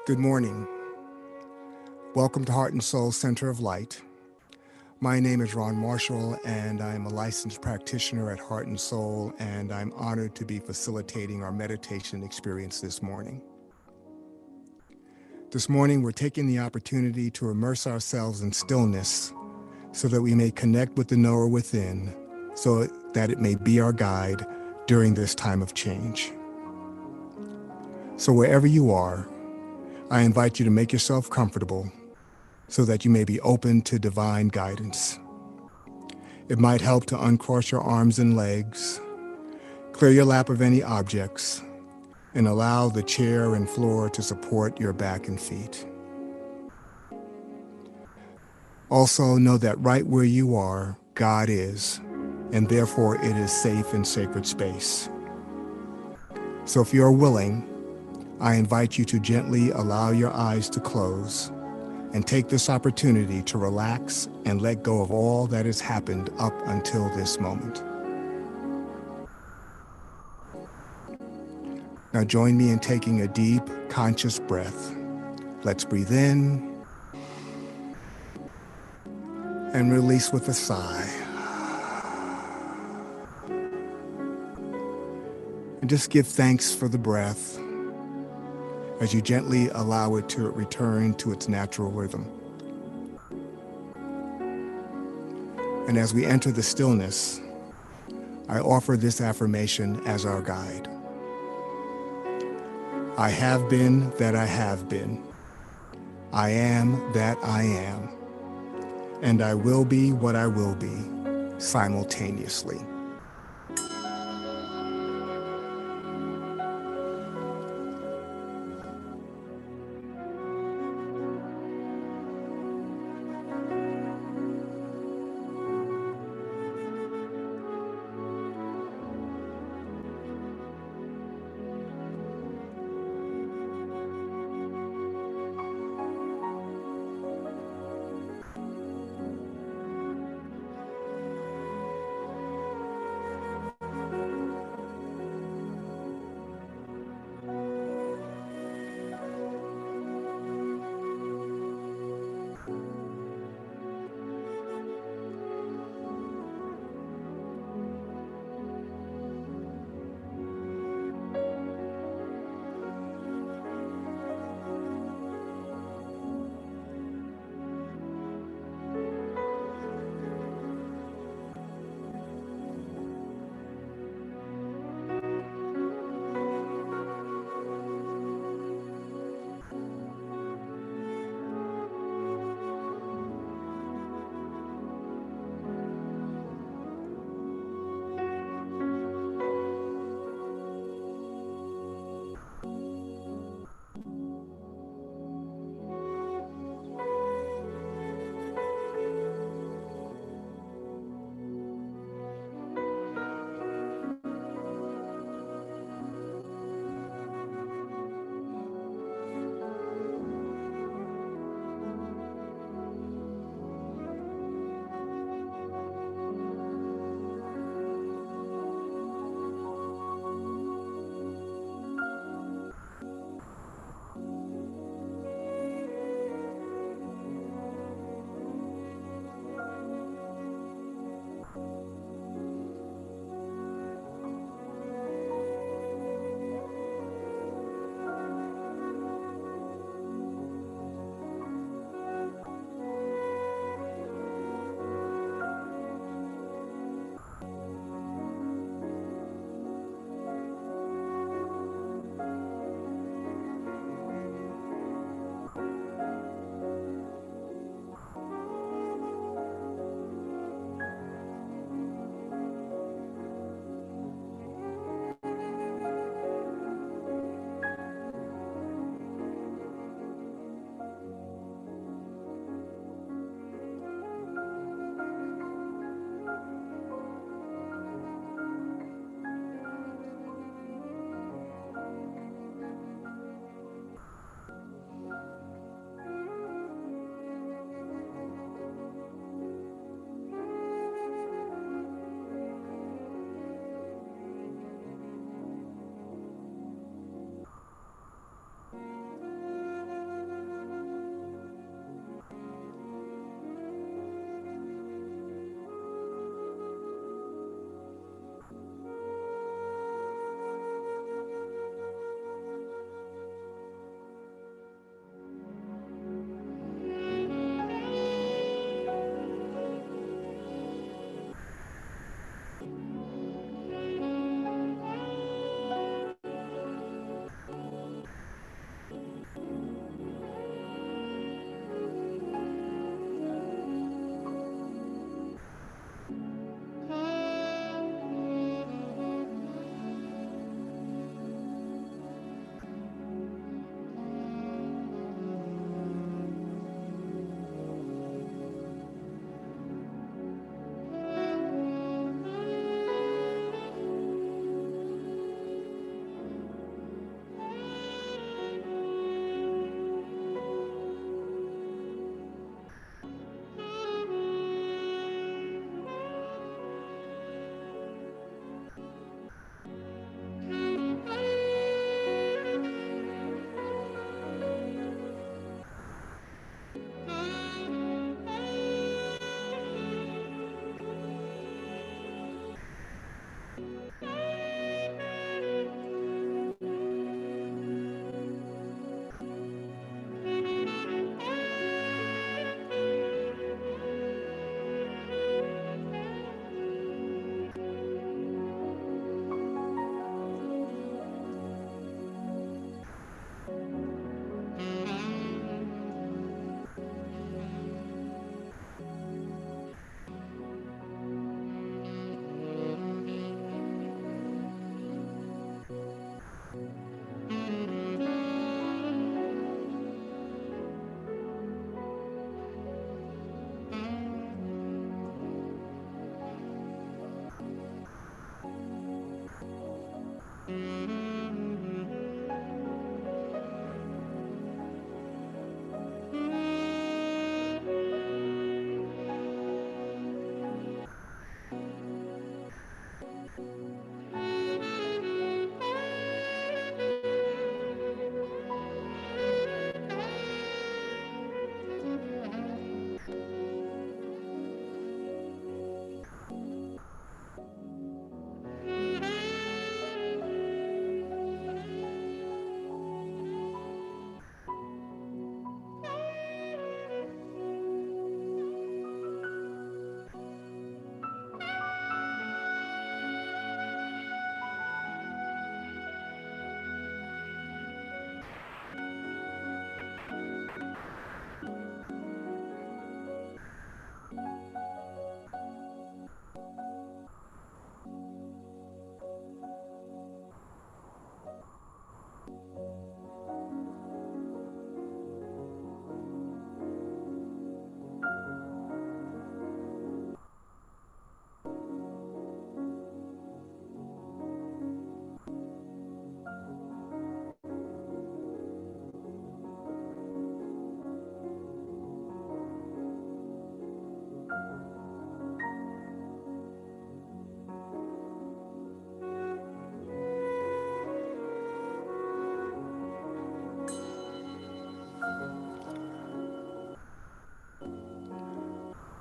Good morning. Welcome to Heart and Soul Center of Light. My name is Ron Marshall, and I'm a licensed practitioner at Heart and Soul, and I'm honored to be facilitating our meditation experience this morning. This morning, we're taking the opportunity to immerse ourselves in stillness so that we may connect with the knower within, so that it may be our guide during this time of change. So wherever you are, I invite you to make yourself comfortable so that you may be open to divine guidance. It might help to uncross your arms and legs, clear your lap of any objects, and allow the chair and floor to support your back and feet. Also, know that right where you are, God is, and therefore it is safe and sacred space. So if you are willing, I invite you to gently allow your eyes to close and take this opportunity to relax and let go of all that has happened up until this moment. Now join me in taking a deep, conscious breath. Let's breathe in and release with a sigh. And just give thanks for the breath as you gently allow it to return to its natural rhythm. And as we enter the stillness, I offer this affirmation as our guide. I have been that I have been. I am that I am. And I will be what I will be simultaneously.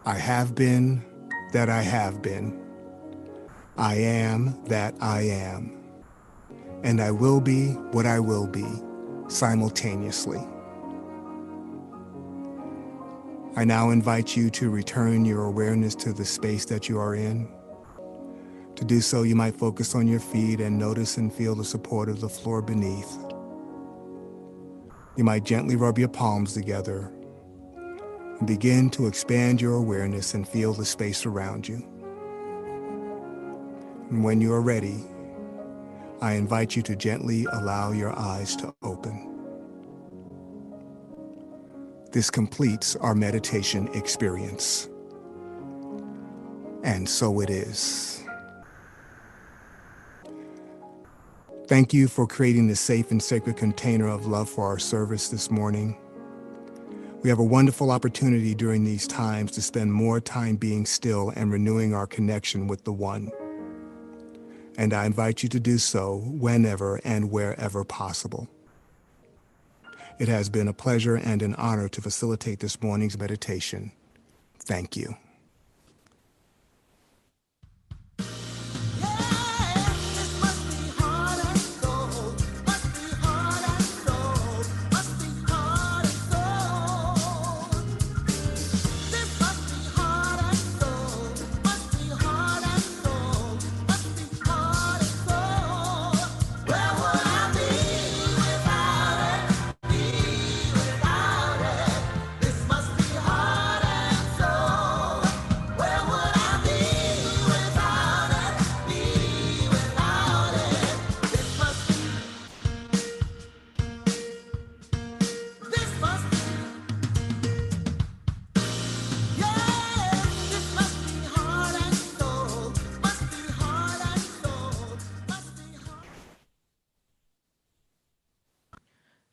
I have been that I have been. I am that I am. And I will be what I will be simultaneously. I now invite you to return your awareness to the space that you are in. To do so, you might focus on your feet and notice and feel the support of the floor beneath. You might gently rub your palms together and begin to expand your awareness and feel the space around you. And when you are ready, I invite you to gently allow your eyes to open. This completes our meditation experience. And so it is. Thank you for creating this safe and sacred container of love for our service this morning. We have a wonderful opportunity during these times to spend more time being still and renewing our connection with the One. And I invite you to do so whenever and wherever possible. It has been a pleasure and an honor to facilitate this morning's meditation. Thank you.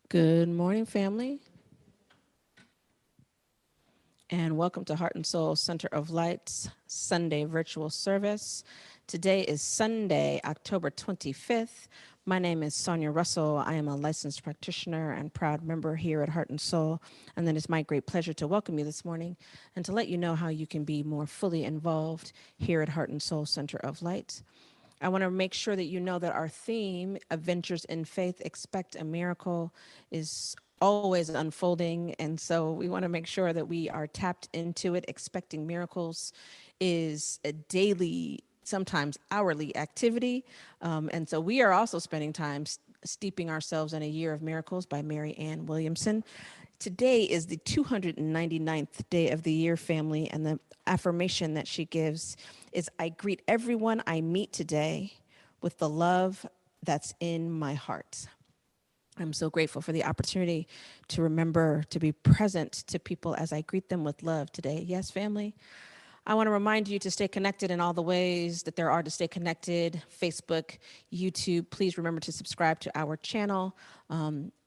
Good morning, family, and welcome to Heart and Soul Center of Light's Sunday virtual service. Today is Sunday, October 25th. My name is Sonia Russell. I am a licensed practitioner and proud member here at Heart and Soul, and then it's my great pleasure to welcome you this morning and to let you know how you can be more fully involved here at Heart and Soul Center of Light. I want to make sure that you know that our theme, Adventures in Faith, Expect a Miracle, is always unfolding. And so we want to make sure that we are tapped into it. Expecting miracles is a daily, sometimes hourly activity. And so we are also spending time steeping ourselves in a year of miracles by Mary Ann Williamson. Today is the 299th day of the year, family, and the affirmation that she gives is, I greet everyone I meet today with the love that's in my heart. I'm so grateful for the opportunity to remember to be present to people as I greet them with love today. Yes, family? I want to remind you to stay connected in all the ways that there are to stay connected: Facebook, YouTube. Please remember to subscribe to our channel,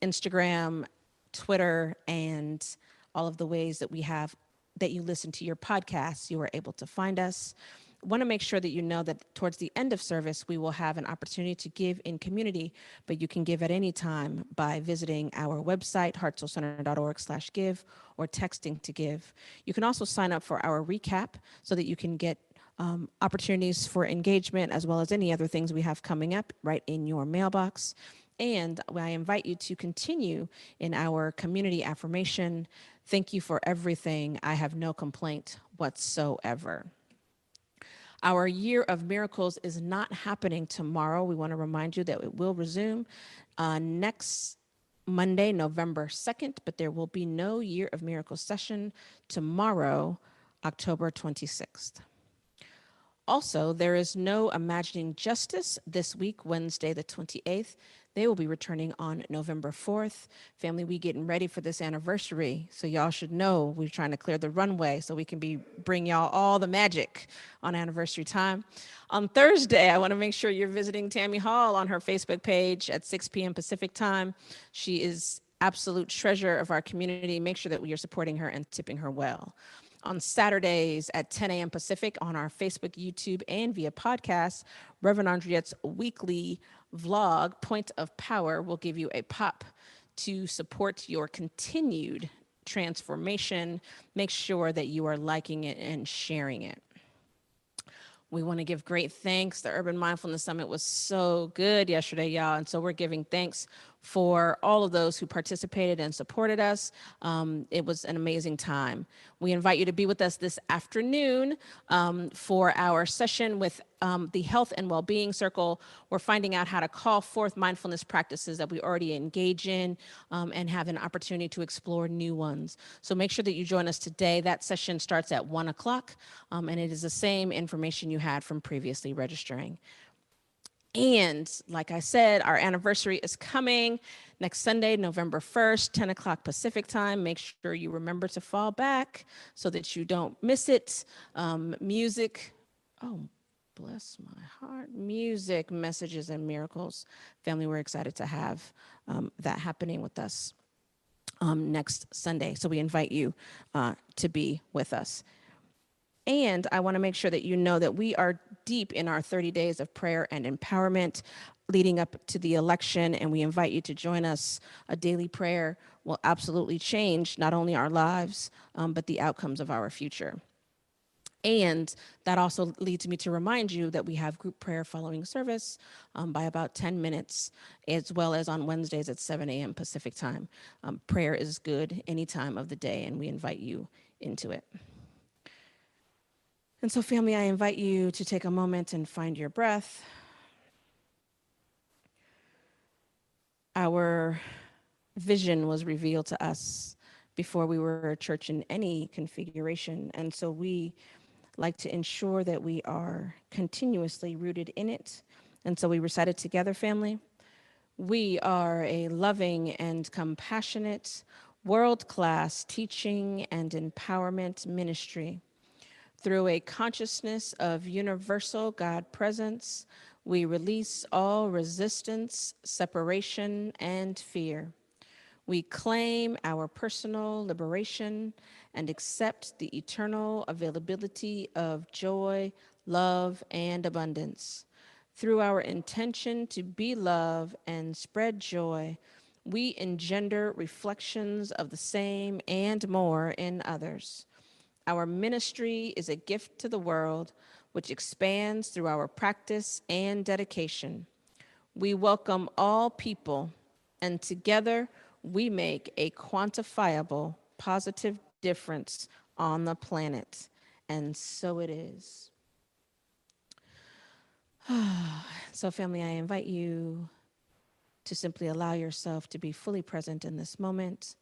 Instagram, Twitter, and all of the ways that we have that you listen to your podcasts. You are able to find us. I want to make sure that you know that towards the end of service, we will have an opportunity to give in community, but you can give at any time by visiting our website, heartsoulcenter.org/give, or texting to give. You can also sign up for our recap so that you can get opportunities for engagement as well as any other things we have coming up right in your mailbox. And I invite you to continue in our community affirmation. Thank you for everything. I have no complaint whatsoever. Our year of miracles is not happening tomorrow. We want to remind you that it will resume next Monday, November 2nd, but there will be no Year of Miracles session tomorrow, October 26th. Also, there is no Imagining Justice this week, Wednesday the 28th. They will be returning on November 4th. Family, we getting ready for this anniversary, so y'all should know we're trying to clear the runway so we can bring y'all all the magic on anniversary time. On Thursday, I want to make sure you're visiting Tammy Hall on her Facebook page at 6 p.m. Pacific time. She is absolute treasure of our community. Make sure that we are supporting her and tipping her well. On Saturdays at 10 a.m. Pacific on our Facebook, YouTube, and via podcast, Reverend Andriette's weekly vlog, Point of Power, will give you a pop to support your continued transformation, make sure that you are liking it and sharing it. We want to give great thanks. The Urban Mindfulness Summit was so good yesterday, y'all. And so we're giving thanks for all of those who participated and supported us. It was an amazing time. We invite you to be with us this afternoon for our session with the Health and Wellbeing Circle. We're finding out how to call forth mindfulness practices that we already engage in and have an opportunity to explore new ones. So make sure that you join us today. That session starts at 1 o'clock, and it is the same information you had from previously registering. And like I said, our anniversary is coming next Sunday, November 1st, 10 o'clock Pacific time. Make sure you remember to fall back so that you don't miss it. Music, oh, bless my heart. Music, messages, and miracles. Family, we're excited to have that happening with us next Sunday. So we invite you to be with us. And I want to make sure that you know that we are deep in our 30 days of prayer and empowerment leading up to the election, and we invite you to join us. A daily prayer will absolutely change not only our lives, but the outcomes of our future. And that also leads me to remind you that we have group prayer following service by about 10 minutes, as well as on Wednesdays at 7 a.m. Pacific time. Prayer is good any time of the day, and we invite you into it. And so, family, I invite you to take a moment and find your breath. Our vision was revealed to us before we were a church in any configuration. And so we like to ensure that we are continuously rooted in it. And so we recite it together, family. We are a loving and compassionate, world-class teaching and empowerment ministry. Through a consciousness of universal God presence, we release all resistance, separation, and fear. We claim our personal liberation and accept the eternal availability of joy, love, and abundance. Through our intention to be love and spread joy, we engender reflections of the same and more in others. Our ministry is a gift to the world, which expands through our practice and dedication. We welcome all people, and together we make a quantifiable, positive difference on the planet. And so it is. So, family, I invite you to simply allow yourself to be fully present in this moment.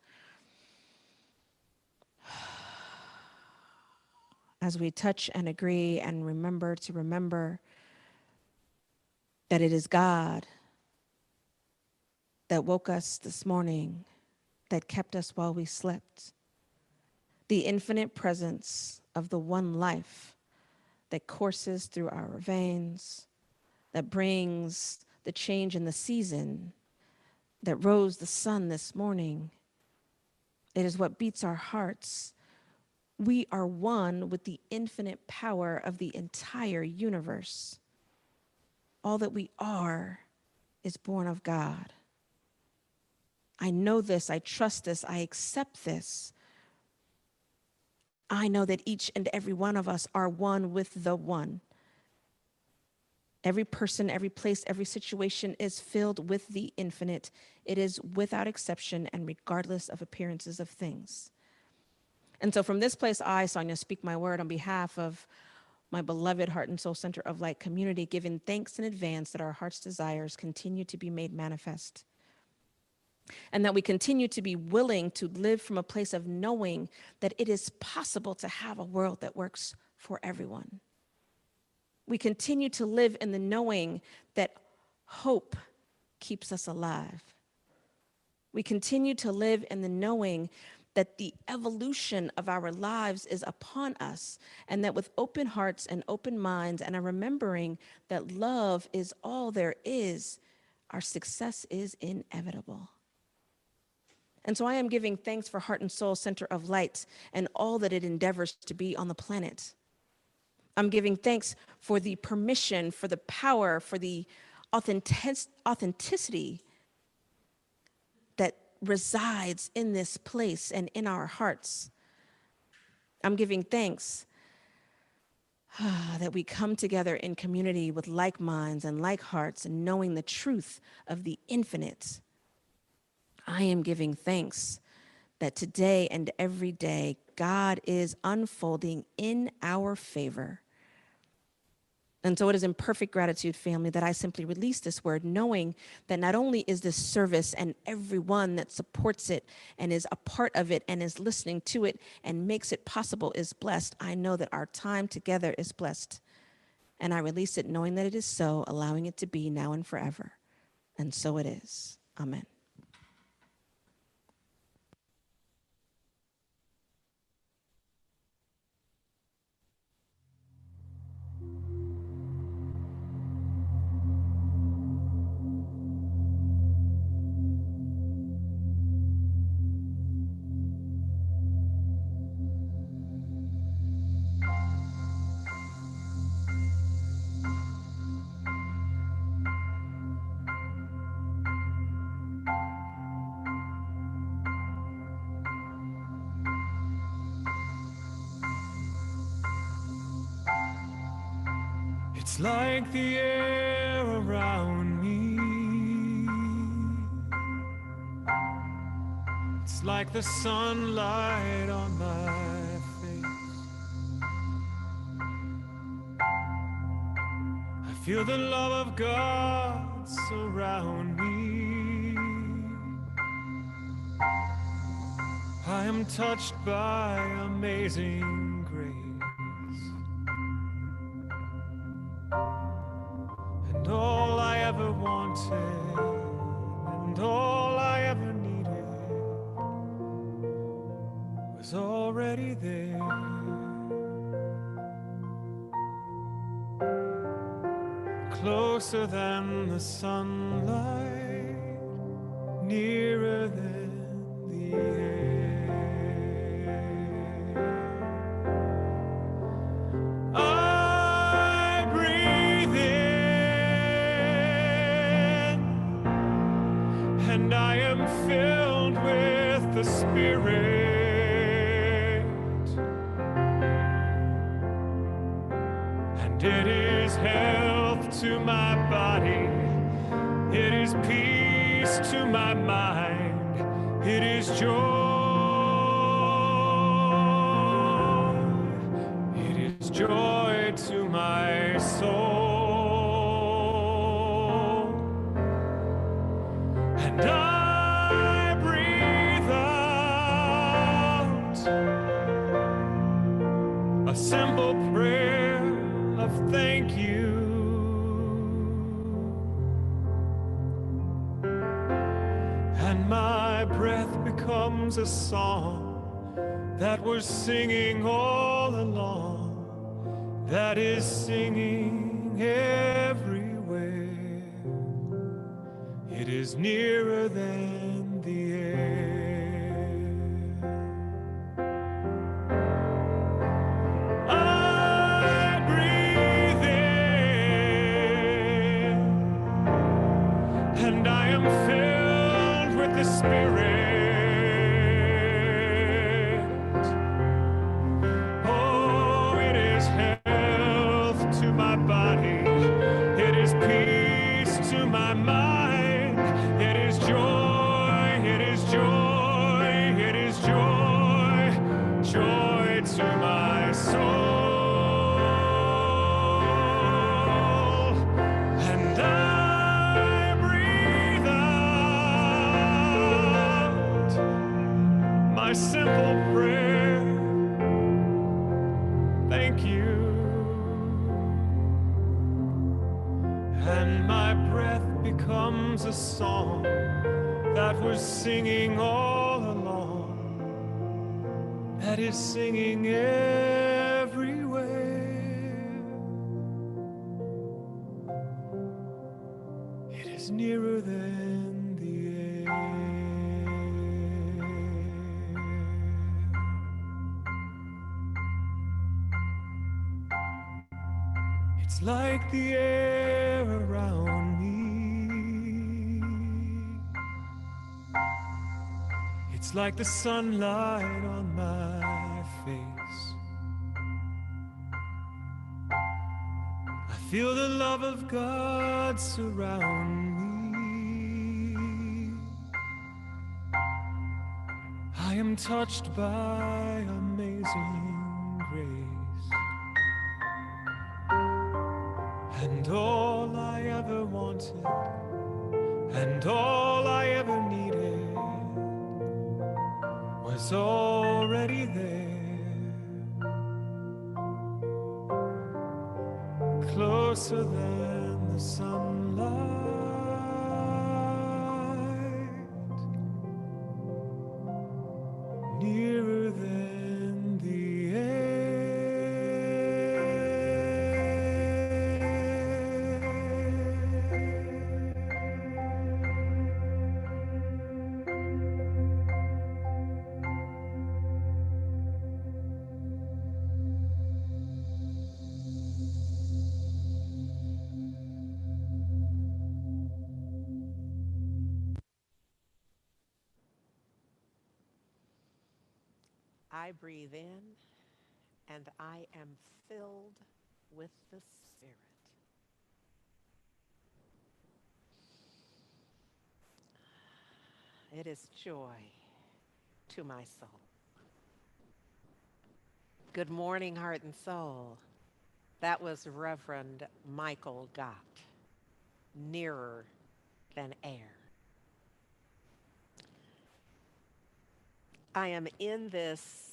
As we touch and agree and remember that it is God that woke us this morning, that kept us while we slept. The infinite presence of the one life that courses through our veins, that brings the change in the season, that rose the sun this morning. It is what beats our hearts. We are one with the infinite power of the entire universe. All that we are is born of God. I know this, I trust this, I accept this. I know that each and every one of us are one with the one. Every person, every place, every situation is filled with the infinite. It is without exception and regardless of appearances of things. And so from this place, I, Sonia, speak my word on behalf of my beloved Heart and Soul Center of Light community, giving thanks in advance that our heart's desires continue to be made manifest. And that we continue to be willing to live from a place of knowing that it is possible to have a world that works for everyone. We continue to live in the knowing that hope keeps us alive. We continue to live in the knowing that the evolution of our lives is upon us, and that with open hearts and open minds and a remembering that love is all there is, our success is inevitable. And so I am giving thanks for Heart and Soul Center of Light and all that it endeavors to be on the planet. I'm giving thanks for the permission, for the power, for the authenticity that resides in this place and in our hearts. I'm giving thanks that we come together in community with like minds and like hearts and knowing the truth of the infinite. I am giving thanks that today and every day, God is unfolding in our favor. And so it is in perfect gratitude, family, that I simply release this word, knowing that not only is this service and everyone that supports it and is a part of it and is listening to it and makes it possible is blessed, I know that our time together is blessed. And I release it knowing that it is so, allowing it to be now and forever. And so it is. Amen. It's like the air around me. It's like the sunlight on my face. I feel the love of God surround me. I am touched by amazing grace. And all I ever wanted, and all I ever needed, was already there. Closer than the sunlight, nearer than the air. I breathe in, and I am filled with the Spirit. And it is health to my body, it is peace to my mind, it is joy, it is joy to my soul. And I breathe out a simple prayer of thank you. And my breath becomes a song that we're singing all along, that is singing everywhere. It is nearer than the air. I breathe in, and I am filled with the Spirit. Oh, it is health to my body, it is peace to my mind, it is joy, it is joy, it is joy, joy to my soul. And I breathe out my simple prayer, thank you. And my breath becomes a song that we're singing all along, that is singing everywhere. It is nearer than the air. It's like the air around me. It's like the sunlight on my face. I feel the love of God surround me. I am touched by amazing grace. And all I ever wanted, and all I ever needed, was already there, closer than the sunlight, nearer than the air. I breathe in and I am filled with the Spirit. It is joy to my soul. Good morning, heart and soul. That was Reverend Michael Gott, Nearer Than Air. I am in this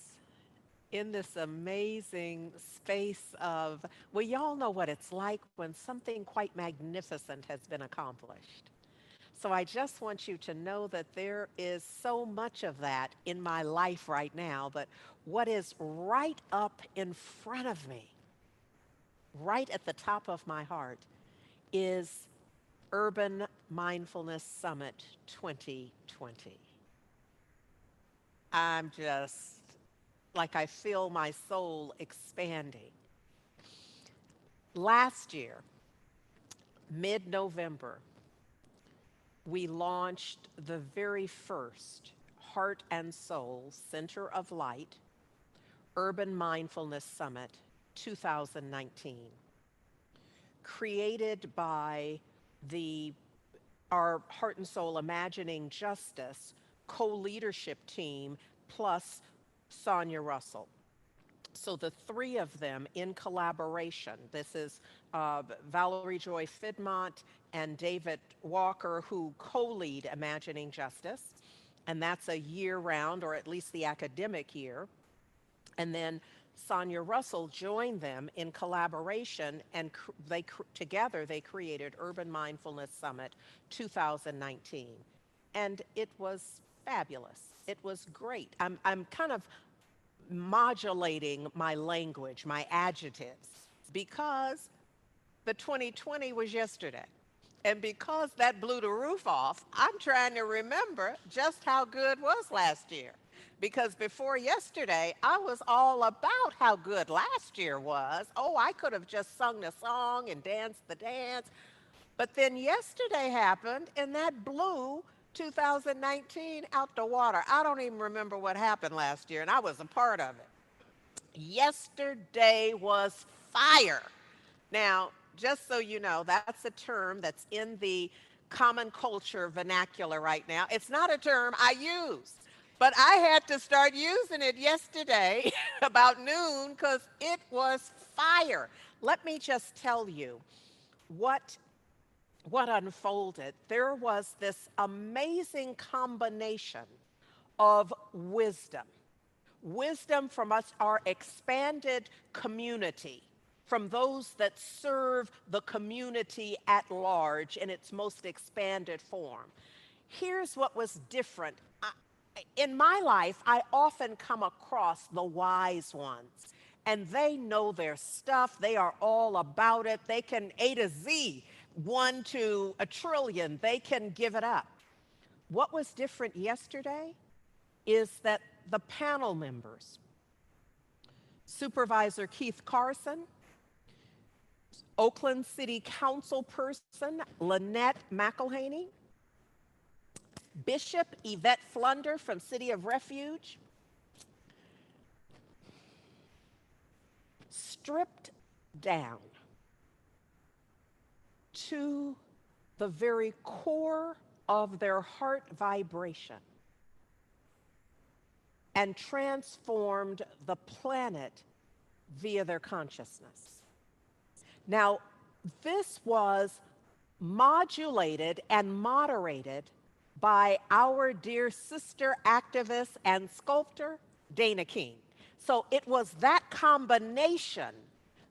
amazing space of, well, y'all know what it's like when something quite magnificent has been accomplished. So I just want you to know that there is so much of that in my life right now, but what is right up in front of me, right at the top of my heart, is Urban Mindfulness Summit 2020. I'm just like, I feel my soul expanding. Last year, mid-November, we launched the very first Heart and Soul Center of Light Urban Mindfulness Summit 2019, created by our Heart and Soul Imagining Justice co-leadership team plus Sonia Russell. So the three of them in collaboration, this is Valerie Joy Fidmont and David Walker, who co-lead Imagining Justice, and that's a year-round, or at least the academic year. And then Sonia Russell joined them in collaboration, and together they created Urban Mindfulness Summit 2019. And it was fabulous. It was great. I'm kind of modulating my language, my adjectives, because the 2020 was yesterday. And because that blew the roof off, I'm trying to remember just how good was last year. Because before yesterday, I was all about how good last year was. Oh, I could have just sung the song and danced the dance. But then yesterday happened, and that blew 2019 out the water. I don't even remember what happened last year, and I was a part of it. Yesterday was fire. Now, just so you know, that's a term that's in the common culture vernacular right now. It's not a term I use, but I had to start using it yesterday about noon because it was fire. Let me just tell you what unfolded. There was this amazing combination of wisdom from us, our expanded community, from those that serve the community at large in its most expanded form. Here's what was different. In my life, I often come across the wise ones, and they know their stuff. They are all about it. They can A to Z, 1 to a trillion. They can give it up. What was different yesterday is that the panel members, Supervisor Keith Carson, Oakland City Council person Lynette McElhaney, Bishop Yvette Flunder from City of Refuge, stripped down to the very core of their heart vibration and transformed the planet via their consciousness. Now, this was modulated and moderated by our dear sister activist and sculptor, Dana King. So it was that combination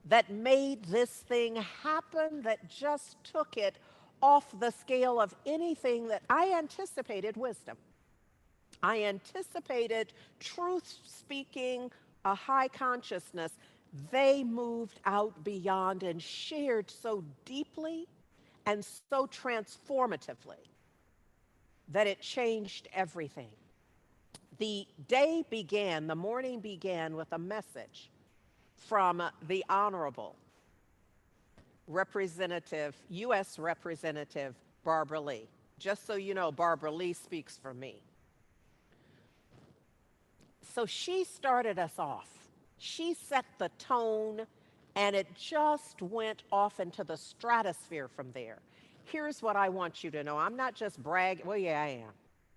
that made this thing happen, that just took it off the scale of anything that I anticipated wisdom. I anticipated truth speaking, a high consciousness. They moved out beyond and shared so deeply and so transformatively that it changed everything. The day began, the morning began with a message from the Honorable Representative, U.S. Representative Barbara Lee. Just so you know, Barbara Lee speaks for me. So she started us off. She set the tone, and it just went off into the stratosphere from there. Here's what I want you to know. I'm not just bragging. Well, yeah, I am.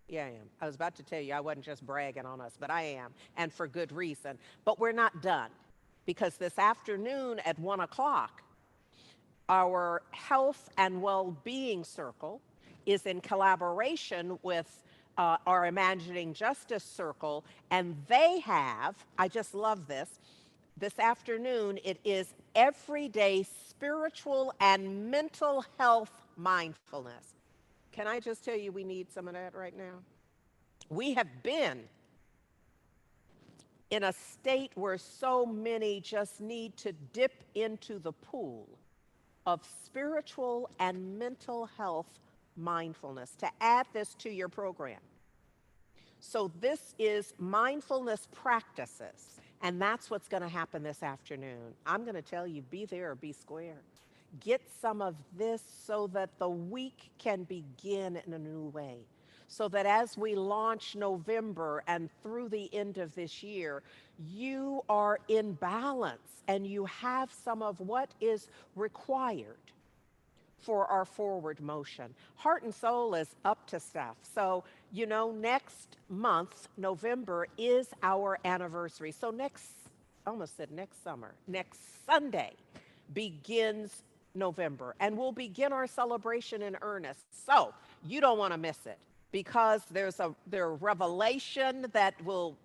Yeah, I am. I was about to tell you I wasn't just bragging on us, but I am, and for good reason. But we're not done, because this afternoon at 1 o'clock, our Health and Well-Being Circle is in collaboration with our Imagining Justice Circle, and they have, I just love this afternoon, it is Everyday Spiritual and Mental Health Mindfulness. Can I just tell you we need some of that right now? We have been in a state where so many just need to dip into the pool of spiritual and mental health mindfulness, to add this to your program. So this is mindfulness practices, and that's what's going to happen this afternoon. I'm going to tell you, be there or be square. Get some of this so that the week can begin in a new way. So that as we launch November and through the end of this year, you are in balance and you have some of what is required for our forward motion. Heart and Soul is up to stuff. So, you know, next month, November, is our anniversary. So I almost said next summer, next Sunday begins November, and we'll begin our celebration in earnest. So you don't want to miss it, because there's a revelation that will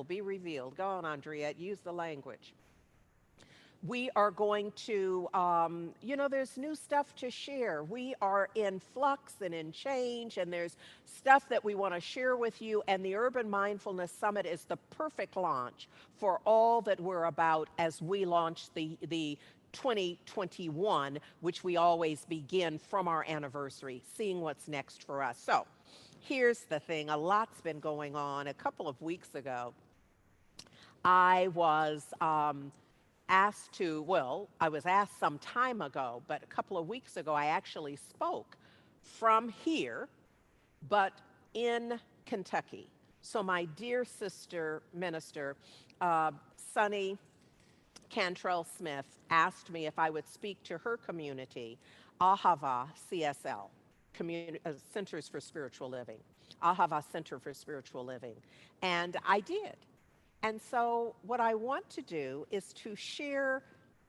be revealed. Go on, Andrea, use the language. We are going to, there's new stuff to share. We are in flux and in change, and there's stuff that we want to share with you. And the Urban Mindfulness Summit is the perfect launch for all that we're about as we launch the 2021, which we always begin from our anniversary, seeing what's next for us. So here's the thing. A lot's been going on. A couple of weeks ago, I was I was asked some time ago, but a couple of weeks ago, I actually spoke from here, but in Kentucky. So my dear sister minister, Sonny Cantrell Smith, asked me if I would speak to her community, Ahava CSL, Centers for Spiritual Living, Ahava Center for Spiritual Living, and I did. And so what I want to do is to share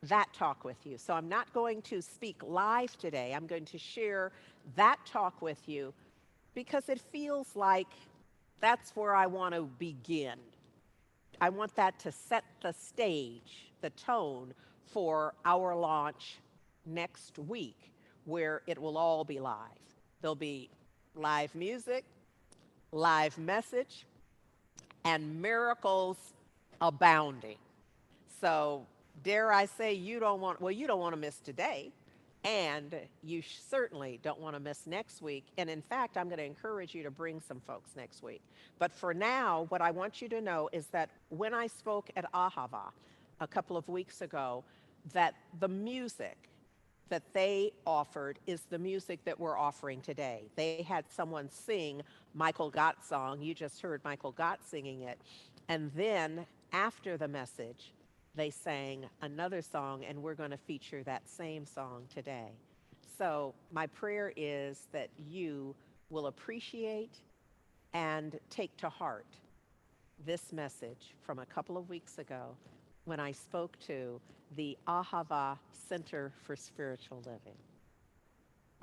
that talk with you. So I'm not going to speak live today. I'm going to share that talk with you because it feels like that's where I want to begin. I want that to set the stage, the tone for our launch next week, where it will all be live. There'll be live music, live message, and miracles abounding. So dare I say, you don't want to miss today, and you certainly don't want to miss next week. And in fact, I'm going to encourage you to bring some folks next week. But for now, what I want you to know is that when I spoke at Ahava a couple of weeks ago, that the music that they offered is the music that we're offering today. They had someone sing Michael Gott's song. You just heard Michael Gott singing it. And then after the message, they sang another song, and we're going to feature that same song today. So my prayer is that you will appreciate and take to heart this message from a couple of weeks ago when I spoke to the Ahava Center for Spiritual Living.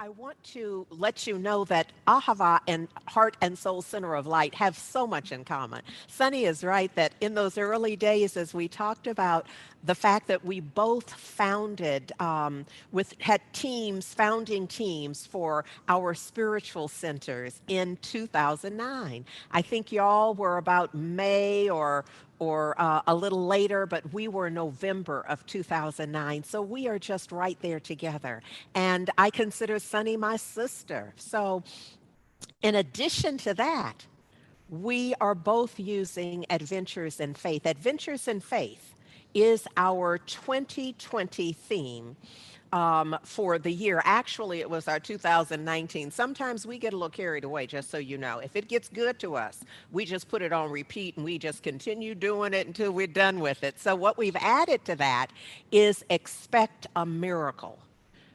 I want to let you know that Ahava and Heart and Soul Center of Light have so much in common. Sunny is right that in those early days, as we talked about the fact that we both founded, had founding teams for our spiritual centers in 2009. I think y'all were about May or a little later, but we were November of 2009. So we are just right there together. And I consider Sunny my sister. So in addition to that, we are both using Adventures in Faith. Adventures in Faith is our 2020 theme for the year. Actually, it was our 2019. Sometimes we get a little carried away, just so you know. If it gets good to us, we just put it on repeat and we just continue doing it until we're done with it. So what we've added to that is expect a miracle.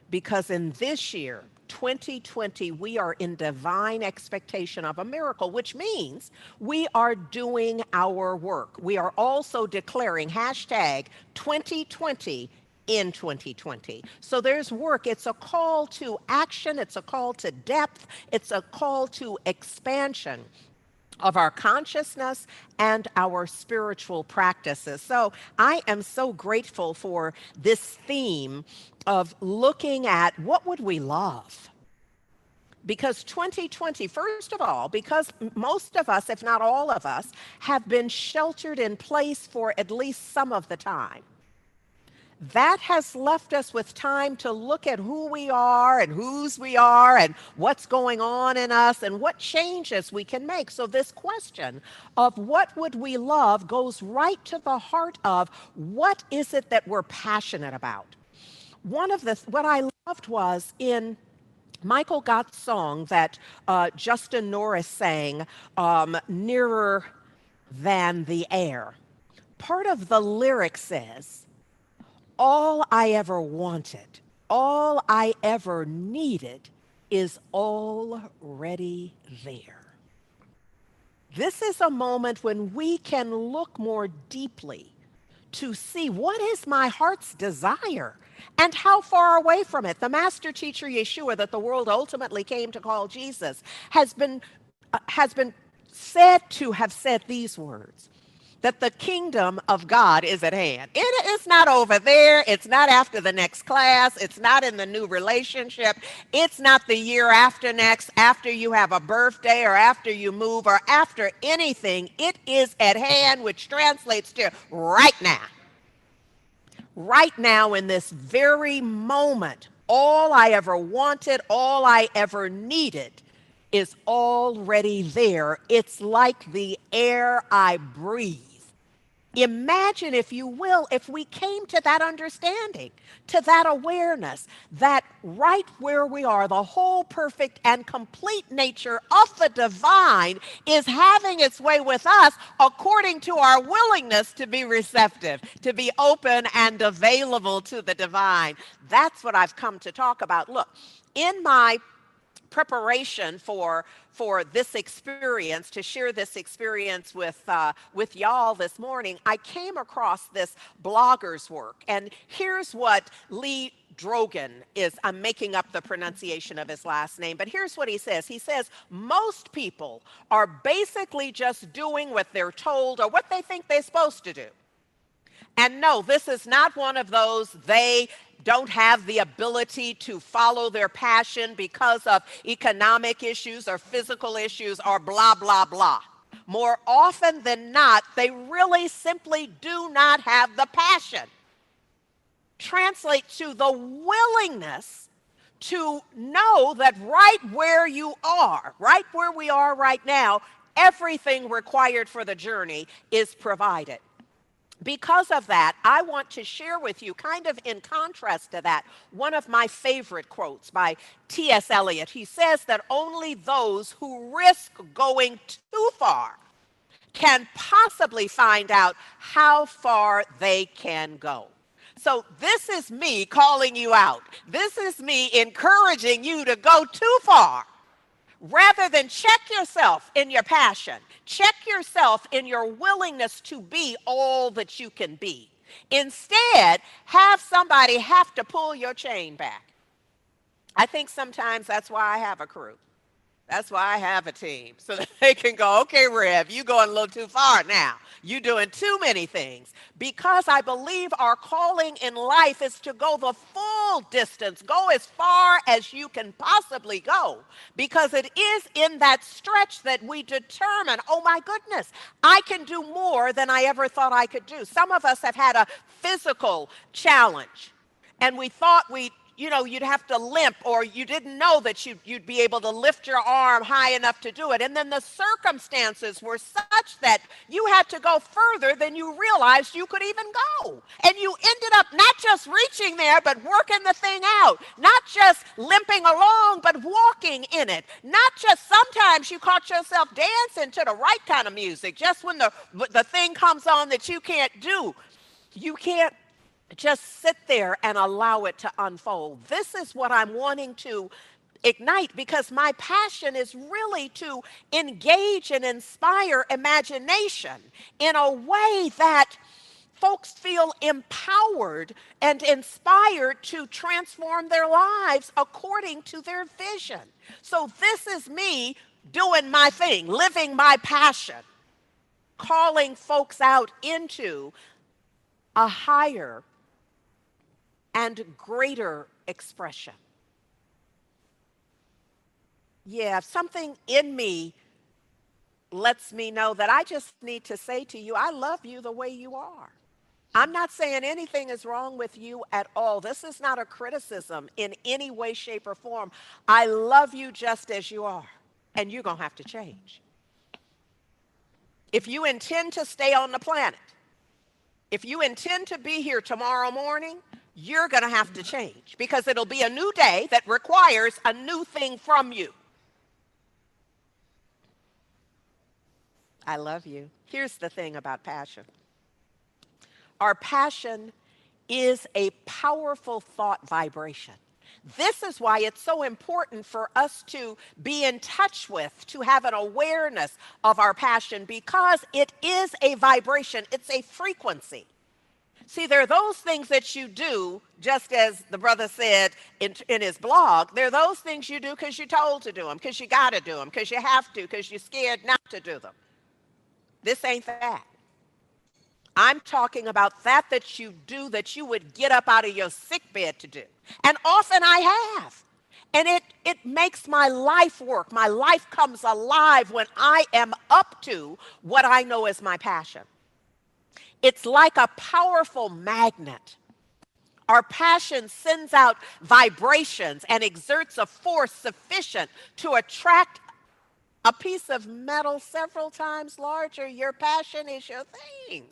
Because in this year, 2020, we are in divine expectation of a miracle, which means we are doing our work. We are also declaring hashtag 2020 in 2020. So there's work. It's a call to action. It's a call to depth. It's a call to expansion of our consciousness and our spiritual practices. So I am so grateful for this theme of looking at what would we love? Because 2020, first of all, because most of us, if not all of us, have been sheltered in place for at least some of the time. That has left us with time to look at who we are and whose we are and what's going on in us and what changes we can make. So this question of what would we love goes right to the heart of what is it that we're passionate about. What I loved was in Michael Gott's song that Justin Norris sang, Nearer Than the Air. Part of the lyric says, all I ever wanted, all I ever needed is already there. This is a moment when we can look more deeply to see what is my heart's desire and how far away from it. The master teacher Yeshua that the world ultimately came to call Jesus has been said to have said these words, that the kingdom of God is at hand. It is not over there. It's not after the next class. It's not in the new relationship. It's not the year after next, after you have a birthday or after you move or after anything. It is at hand, which translates to right now. Right now, in this very moment, all I ever wanted, all I ever needed is already there. It's like the air I breathe. Imagine, if you will, if we came to that understanding, to that awareness, that right where we are, the whole perfect and complete nature of the divine is having its way with us according to our willingness to be receptive, to be open and available to the divine. That's what I've come to talk about. Look, in my preparation for this experience, to share this experience with y'all this morning, I came across this blogger's work. And here's what Lee Drogan is. I'm making up the pronunciation of his last name, but here's what he says. He says, most people are basically just doing what they're told or what they think they're supposed to do. And no, this is not one of those they don't have the ability to follow their passion because of economic issues or physical issues or blah, blah, blah. More often than not, they really simply do not have the passion. Translate to the willingness to know that right where you are, right where we are right now, everything required for the journey is provided. Because of that, I want to share with you, kind of in contrast to that, one of my favorite quotes by T.S. Eliot. He says that only those who risk going too far can possibly find out how far they can go. So this is me calling you out. This is me encouraging you to go too far. Rather than check yourself in your passion, check yourself in your willingness to be all that you can be. Instead, have somebody have to pull your chain back. I think sometimes that's why I have a crew. That's why I have a team, so that they can go, okay, Rev, you going a little too far now. You doing too many things. Because I believe our calling in life is to go the full distance, go as far as you can possibly go. Because it is in that stretch that we determine, oh my goodness, I can do more than I ever thought I could do. Some of us have had a physical challenge, and we thought you'd have to limp, or you didn't know that you'd be able to lift your arm high enough to do it. And then the circumstances were such that you had to go further than you realized you could even go. And you ended up not just reaching there, but working the thing out. Not just limping along, but walking in it. Not just sometimes you caught yourself dancing to the right kind of music, just when the thing comes on that you can't do. You can't just sit there and allow it to unfold. This is what I'm wanting to ignite, because my passion is really to engage and inspire imagination in a way that folks feel empowered and inspired to transform their lives according to their vision. So this is me doing my thing, living my passion, calling folks out into a higher and greater expression. Yeah, something in me lets me know that I just need to say to you, I love you the way you are. I'm not saying anything is wrong with you at all. This is not a criticism in any way, shape, or form. I love you just as you are, and you're going to have to change. If you intend to stay on the planet, if you intend to be here tomorrow morning, you're going to have to change, because it'll be a new day that requires a new thing from you. I love you. Here's the thing about passion. Our passion is a powerful thought vibration. This is why it's so important for us to be in touch with, to have an awareness of our passion, because it is a vibration. It's a frequency. See, there are those things that you do, just as the brother said in his blog, there are those things you do because you're told to do them, because you got to do them, because you have to, because you're scared not to do them. This ain't that. I'm talking about that you do that you would get up out of your sick bed to do. And often I have. And it makes my life work. My life comes alive when I am up to what I know is my passion. It's like a powerful magnet. Our passion sends out vibrations and exerts a force sufficient to attract a piece of metal several times larger. Your passion is your thing.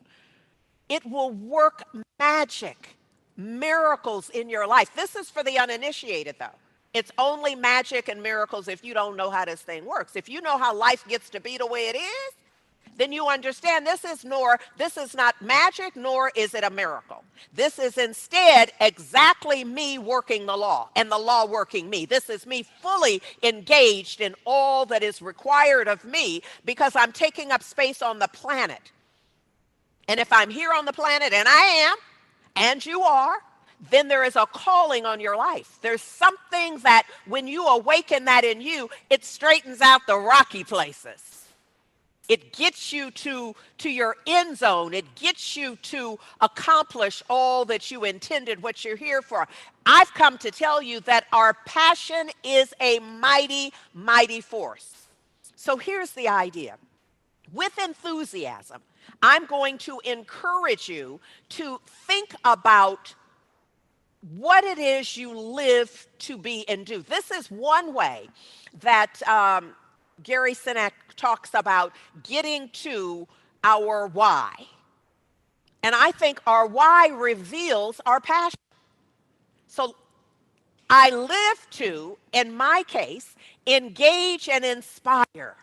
It will work magic, miracles in your life. This is for the uninitiated, though. It's only magic and miracles if you don't know how this thing works. If you know how life gets to be the way it is, then you understand this is not magic, nor is it a miracle. This is instead exactly me working the law, and the law working me. This is me fully engaged in all that is required of me, because I'm taking up space on the planet. And if I'm here on the planet, and I am, and you are, then there is a calling on your life. There's something that when you awaken that in you, it straightens out the rocky places. It gets you to your end zone. It gets you to accomplish all that you intended, what you're here for. I've come to tell you that our passion is a mighty, mighty force. So here's the idea. With enthusiasm, I'm going to encourage you to think about what it is you live to be and do. This is one way that Gary Sinek talks about getting to our why. And I think our why reveals our passion. So I live to, in my case, engage and inspire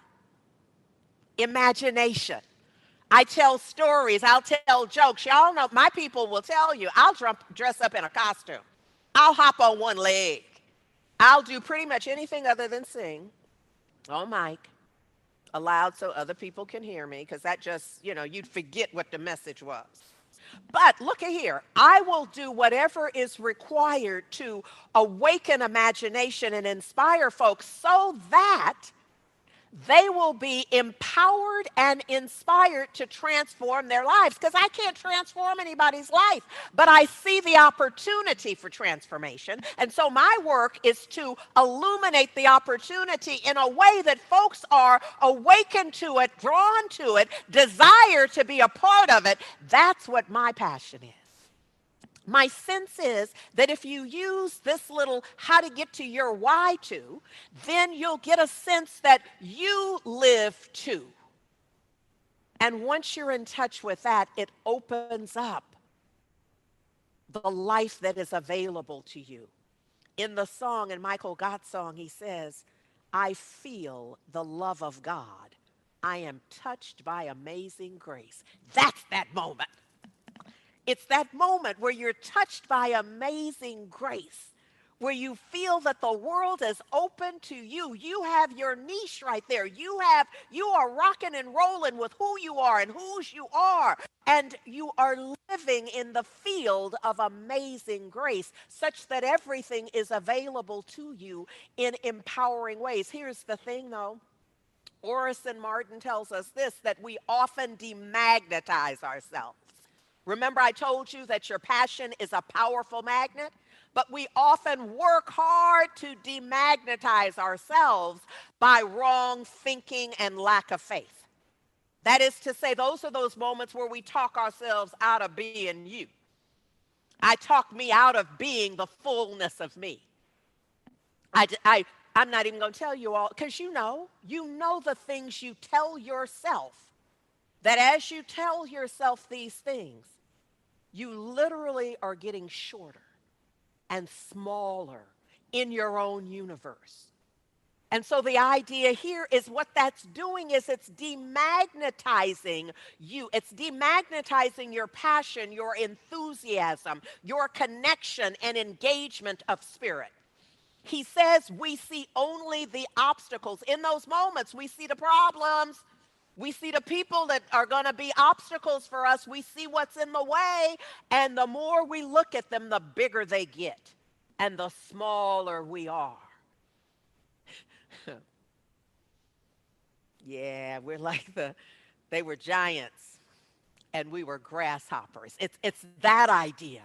imagination. I tell stories, I'll tell jokes. Y'all know my people will tell you, I'll dress up in a costume. I'll hop on one leg. I'll do pretty much anything other than sing on mic aloud so other people can hear me, because that just, you'd forget what the message was. But look at here. I will do whatever is required to awaken imagination and inspire folks so that they will be empowered and inspired to transform their lives. Because I can't transform anybody's life, but I see the opportunity for transformation. And so my work is to illuminate the opportunity in a way that folks are awakened to it, drawn to it, desire to be a part of it. That's what my passion is. My sense is that if you use this little how to get to your why to, then you'll get a sense that you live to. And once you're in touch with that, it opens up the life that is available to you. In the song, in Michael Gott's song, he says, I feel the love of God. I am touched by amazing grace. That's that moment. It's that moment where you're touched by amazing grace, where you feel that the world is open to you. You have your niche right there. You are rocking and rolling with who you are and whose you are. And you are living in the field of amazing grace, such that everything is available to you in empowering ways. Here's the thing, though. Orison Martin tells us this, that we often demagnetize ourselves. Remember, I told you that your passion is a powerful magnet, but we often work hard to demagnetize ourselves by wrong thinking and lack of faith. That is to say, those are those moments where we talk ourselves out of being you. I talk me out of being the fullness of me. I'm not even going to tell you all, because you know the things you tell yourself, that as you tell yourself these things, you literally are getting shorter and smaller in your own universe. And so the idea here is what that's doing is it's demagnetizing you. It's demagnetizing your passion, your enthusiasm, your connection and engagement of spirit. He says we see only the obstacles. In those moments, we see the problems. We see the people that are going to be obstacles for us. We see what's in the way. And the more we look at them, the bigger they get and the smaller we are. Yeah, we're like they were giants and we were grasshoppers. It's that idea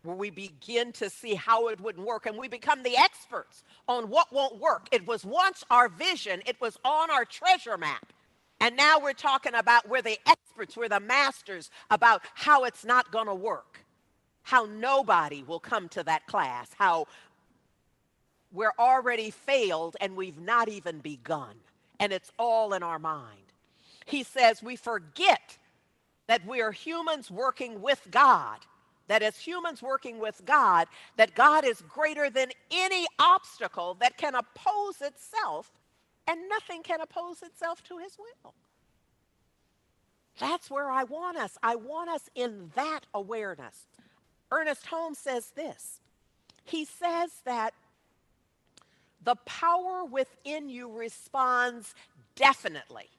where we begin to see how it wouldn't work and we become the experts on what won't work. It was once our vision. It was on our treasure map. And now we're talking about we're the experts, we're the masters about how it's not going to work, how nobody will come to that class, how we're already failed and we've not even begun. And it's all in our mind. He says we forget that we are humans working with God, that as humans working with God, that God is greater than any obstacle that can oppose itself, and nothing can oppose itself to his will. That's where I want us. I want us in that awareness. Ernest Holmes says this. He says that the power within you responds definitively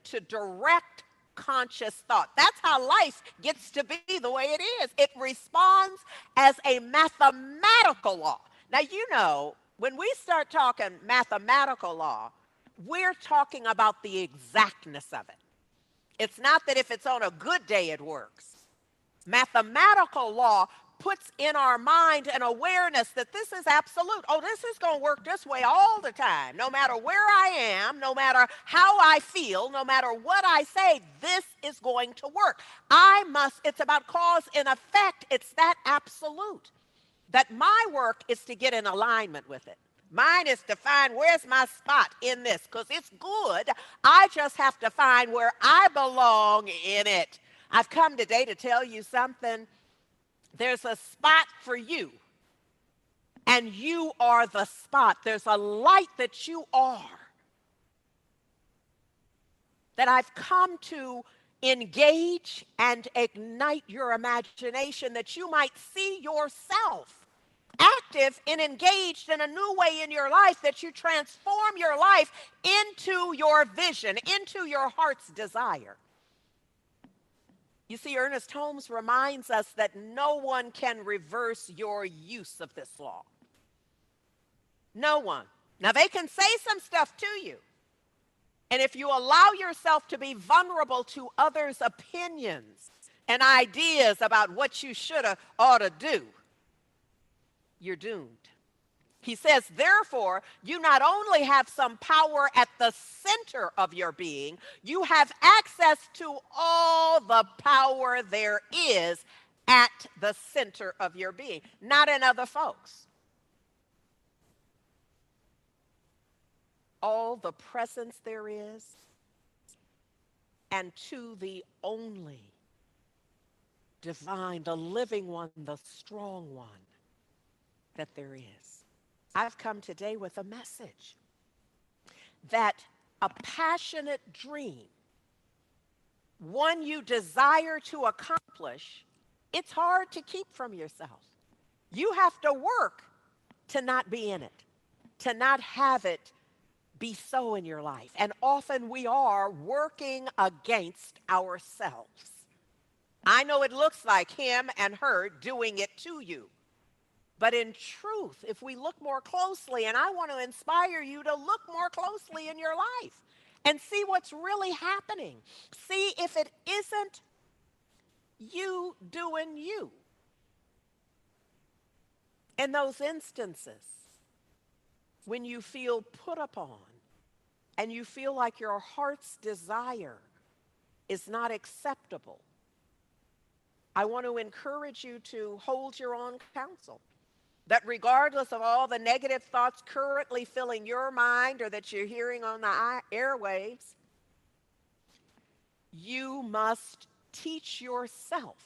to direct conscious thought. That's how life gets to be the way it is. It responds as a mathematical law. Now, you know, when we start talking mathematical law, we're talking about the exactness of it. It's not that if it's on a good day, it works. Mathematical law puts in our mind an awareness that this is absolute. Oh, this is going to work this way all the time. No matter where I am, no matter how I feel, no matter what I say, this is going to work. It's about cause and effect. It's that absolute. That my work is to get in alignment with it. Mine is to find where's my spot in this, because it's good. I just have to find where I belong in it. I've come today to tell you something. There's a spot for you, and you are the spot. There's a light that you are, that I've come to engage and ignite your imagination, that you might see yourself active and engaged in a new way in your life, that you transform your life into your vision, into your heart's desire. You see, Ernest Holmes reminds us that no one can reverse your use of this law. No one. Now, they can say some stuff to you. And if you allow yourself to be vulnerable to others' opinions and ideas about what you should or ought to do, you're doomed. He says, therefore, you not only have some power at the center of your being, you have access to all the power there is at the center of your being, not in other folks. All the presence there is, and to the only divine, the living one, the strong one that there is. I've come today with a message that a passionate dream, one you desire to accomplish, it's hard to keep from yourself. You have to work to not be in it, to not have it be so in your life. And often we are working against ourselves. I know it looks like him and her doing it to you. But in truth, if we look more closely, and I want to inspire you to look more closely in your life and see what's really happening. See if it isn't you doing you. In those instances, when you feel put upon and you feel like your heart's desire is not acceptable, I want to encourage you to hold your own counsel. That regardless of all the negative thoughts currently filling your mind or that you're hearing on the airwaves, you must teach yourself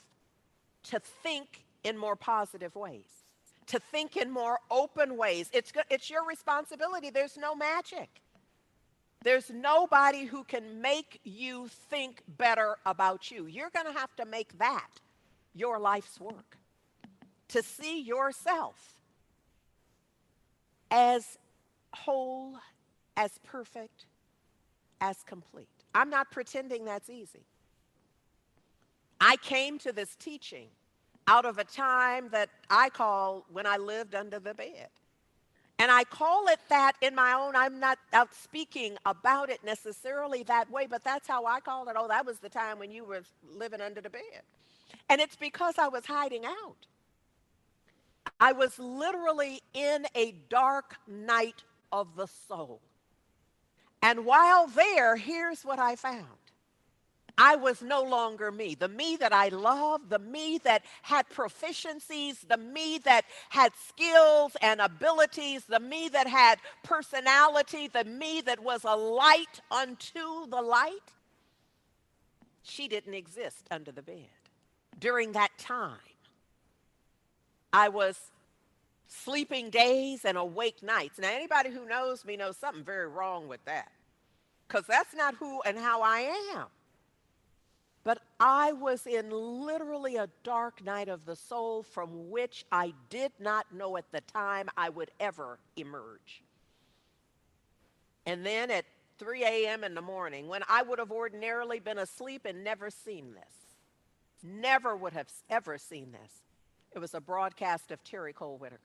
to think in more positive ways, to think in more open ways. It's your responsibility. There's no magic. There's nobody who can make you think better about you. You're going to have to make that your life's work, to see yourself as whole, as perfect, as complete. I'm not pretending that's easy. I came to this teaching out of a time that I call when I lived under the bed. And I call it that in my own, I'm not out speaking about it necessarily that way, but that's how I call it. Oh, that was the time when you were living under the bed. And it's because I was hiding out. I was literally in a dark night of the soul. And while there, here's what I found. I was no longer me. The me that I loved, the me that had proficiencies, the me that had skills and abilities, the me that had personality, the me that was a light unto the light, she didn't exist under the bed. During that time, I was sleeping days and awake nights. Now, anybody who knows me knows something very wrong with that, because that's not who and how I am. But I was in literally a dark night of the soul from which I did not know at the time I would ever emerge. And then at 3 a.m. in the morning, when I would have ordinarily been asleep and never seen this, never would have ever seen this, it was a broadcast of Terry Cole Whitaker.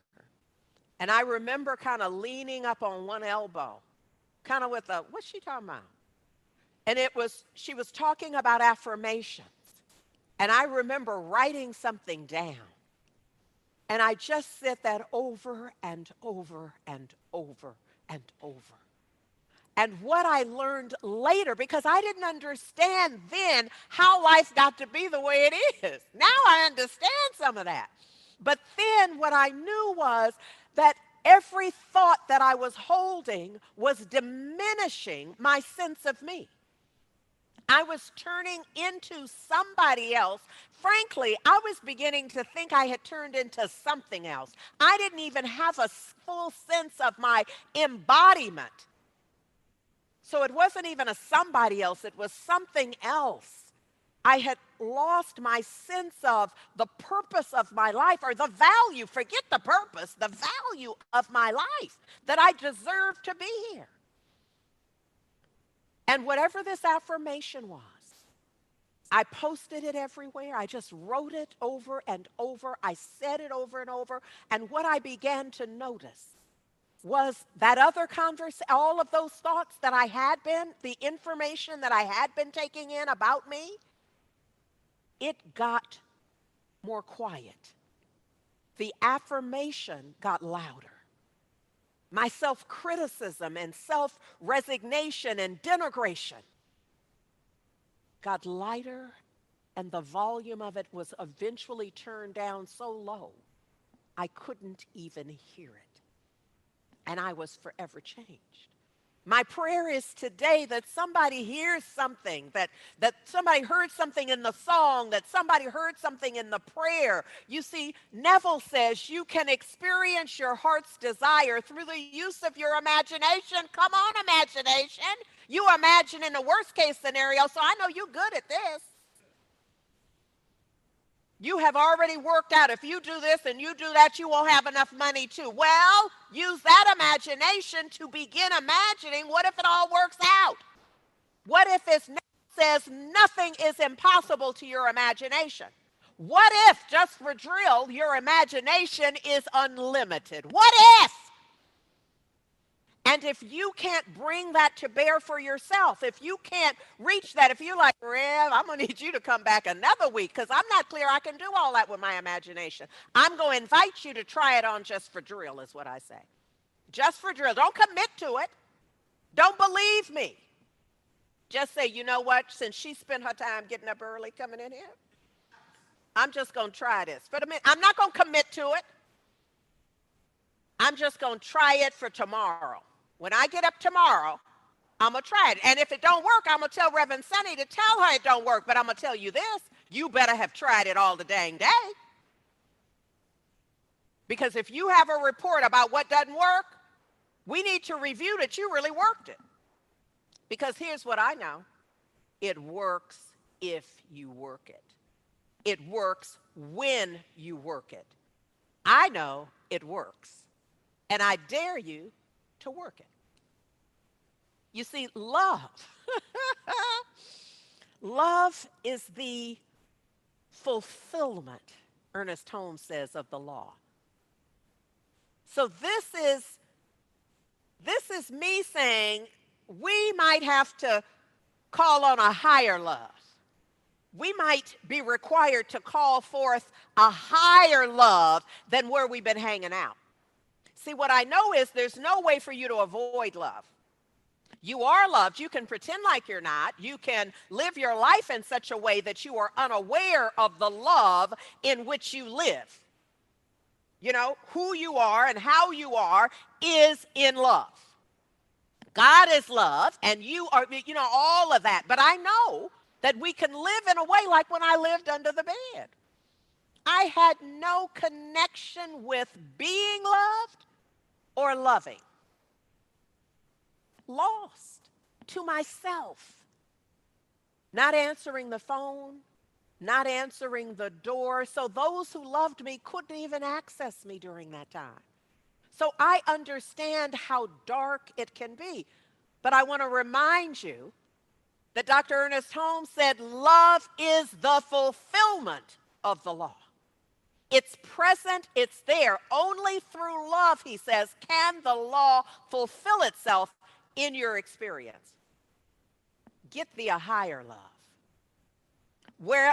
And I remember kind of leaning up on one elbow, kind of with a, what's she talking about? And she was talking about affirmations. And I remember writing something down. And I just said that over and over and over and over. And what I learned later, because I didn't understand then how life got to be the way it is. Now I understand some of that. But then what I knew was that every thought that I was holding was diminishing my sense of me. I was turning into somebody else. Frankly, I was beginning to think I had turned into something else. I didn't even have a full sense of my embodiment. So it wasn't even a somebody else, it was something else. I had lost my sense of the purpose of my life, or the value, forget the purpose, the value of my life, that I deserved to be here. And whatever this affirmation was, I posted it everywhere. I just wrote it over and over. I said it over and over. And what I began to notice was that other conversation, all of those thoughts that I had been, the information that I had been taking in about me, it got more quiet. The affirmation got louder. My self-criticism and self-resignation and denigration got lighter, and the volume of it was eventually turned down so low I couldn't even hear it. And I was forever changed. My prayer is today that somebody hears something, that somebody heard something in the song, that somebody heard something in the prayer. You see, Neville says you can experience your heart's desire through the use of your imagination. Come on, imagination. You imagine in the worst case scenario, so I know you're good at this. You have already worked out if you do this and you do that, you won't have enough money too. Well, use that imagination to begin imagining what if it all works out? What if it says nothing is impossible to your imagination? What if, just for drill, your imagination is unlimited? What if? And if you can't bring that to bear for yourself, if you can't reach that, if you're like, Rev, I'm going to need you to come back another week because I'm not clear I can do all that with my imagination. I'm going to invite you to try it on just for drill is what I say. Just for drill. Don't commit to it. Don't believe me. Just say, you know what, since she spent her time getting up early coming in here, I'm just going to try this. For a minute, I'm not going to commit to it. I'm just going to try it for tomorrow. When I get up tomorrow, I'm going to try it. And if it don't work, I'm going to tell Reverend Sunny to tell her it don't work. But I'm going to tell you this, you better have tried it all the dang day. Because if you have a report about what doesn't work, we need to review that you really worked it. Because here's what I know. It works if you work it. It works when you work it. I know it works. And I dare you to work it. You see, love. Love is the fulfillment, Ernest Holmes says, of the law. So this is me saying we might have to call on a higher love. We might be required to call forth a higher love than where we've been hanging out. See, what I know is there's no way for you to avoid love. You are loved. You can pretend like you're not. You can live your life in such a way that you are unaware of the love in which you live. You know, who you are and how you are is in love. God is love, and you are, you know, all of that. But I know that we can live in a way like when I lived under the bed. I had no connection with being loved or loving. Lost to myself. Not answering the phone, not answering the door. So those who loved me couldn't even access me during that time. So I understand how dark it can be. But I want to remind you that Dr. Ernest Holmes said love is the fulfillment of the law. It's present, it's there. Only through love, he says, can the law fulfill itself in your experience. Get thee a higher love.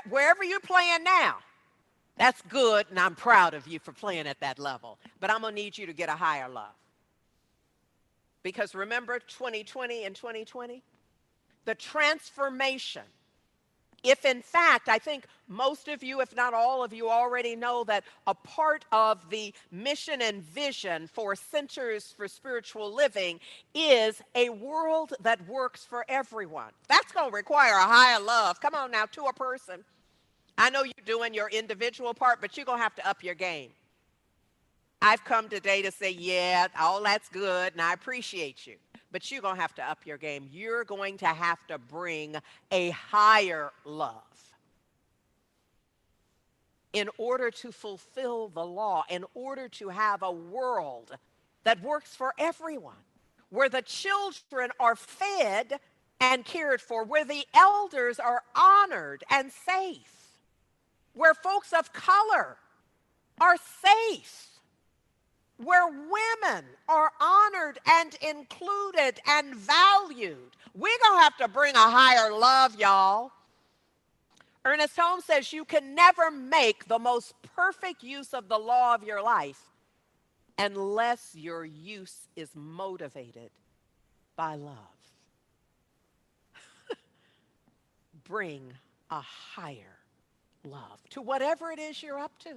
Wherever you're playing now, that's good, and I'm proud of you for playing at that level. But I'm going to need you to get a higher love. Because remember 2020 and 2020? The transformation If in fact, I think most of you, if not all of you, already know that a part of the mission and vision for Centers for Spiritual Living is a world that works for everyone. That's going to require a higher love. Come on now, to a person. I know you're doing your individual part, but you're going to have to up your game. I've come today to say, yeah, all that's good, and I appreciate you. But you're going to have to up your game. You're going to have to bring a higher love in order to fulfill the law, in order to have a world that works for everyone, where the children are fed and cared for, where the elders are honored and safe, where folks of color are safe, where women are honored and included and valued. We're going to have to bring a higher love, y'all. Ernest Holmes says you can never make the most perfect use of the law of your life unless your use is motivated by love. Bring a higher love to whatever it is you're up to.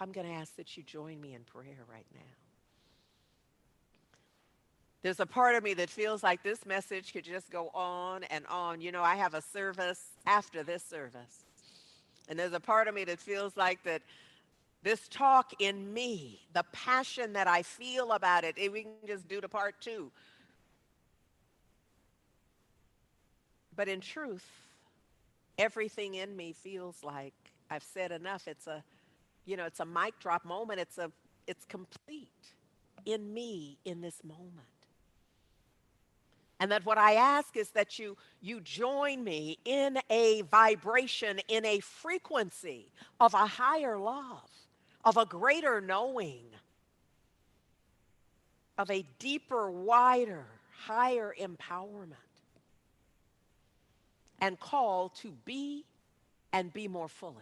I'm going to ask that you join me in prayer right now. There's a part of me that feels like this message could just go on and on. You know, I have a service after this service. And there's a part of me that feels like that this talk in me, the passion that I feel about it, we can just do the part two. But in truth, everything in me feels like I've said enough. It's a mic drop moment. It's complete in me in this moment. And that what I ask is that you join me in a vibration, in a frequency of a higher love, of a greater knowing, of a deeper, wider, higher empowerment, and call to be and be more fully.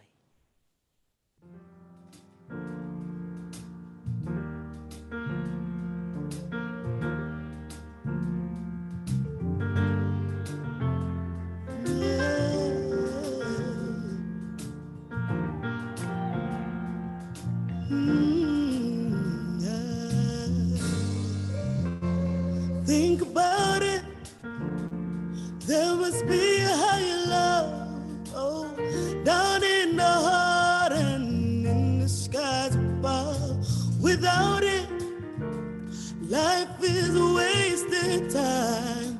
Think about it. There must be a higher love, down in the heart and in the skies above. Without it, life is a wasted time.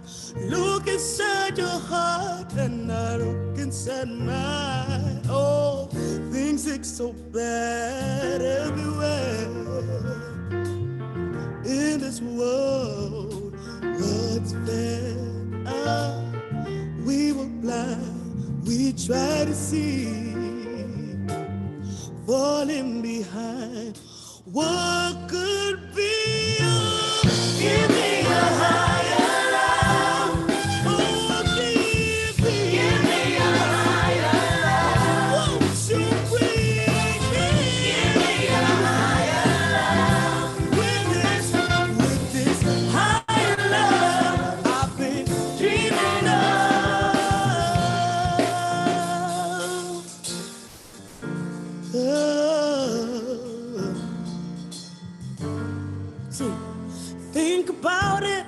Look inside your heart and I look inside mine. Oh, things look so bad everywhere in this world. What's fair? We were blind, we tried to see, falling behind. What could be? Give me a higher love. Oh, give me a higher love. Won't you bring me? Give me a higher love. With this higher love I've been dreaming of. See, think about it.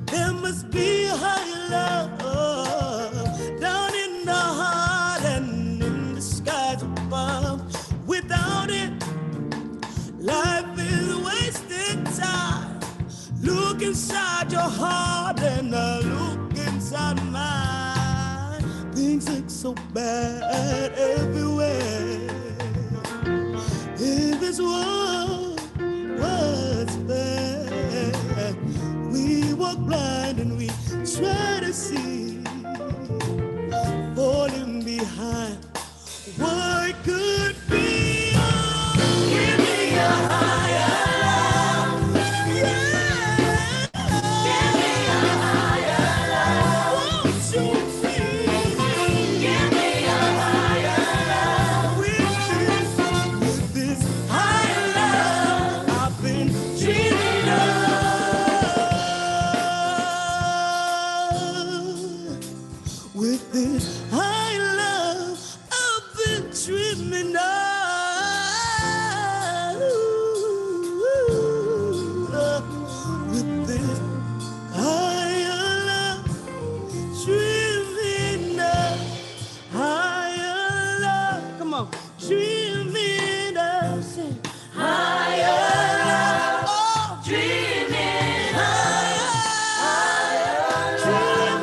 There must be a higher love down in the heart and in the skies above. Without it, life is a wasted time. Look inside your heart and I look inside mine. Things look so bad everywhere in this world. What's bad? We walk blind and we try to see, falling behind. What could be? Give me a higher love. Yeah. Give me a higher love. Won't you please? Give me a higher love. With this higher love I've been dreaming of. this high love I've been dreaming of. With this higher love, dreaming of higher love. Come on, dreaming of say, higher love. Oh, dreaming higher, dreaming higher, dreaming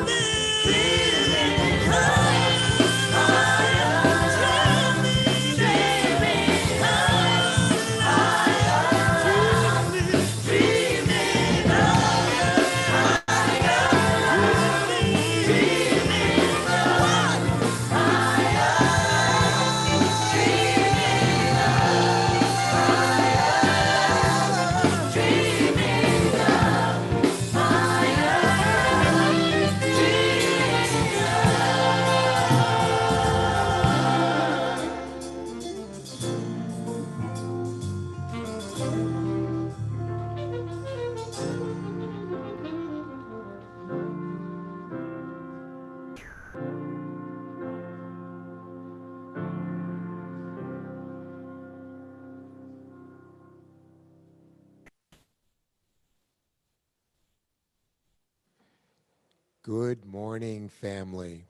Good morning, family.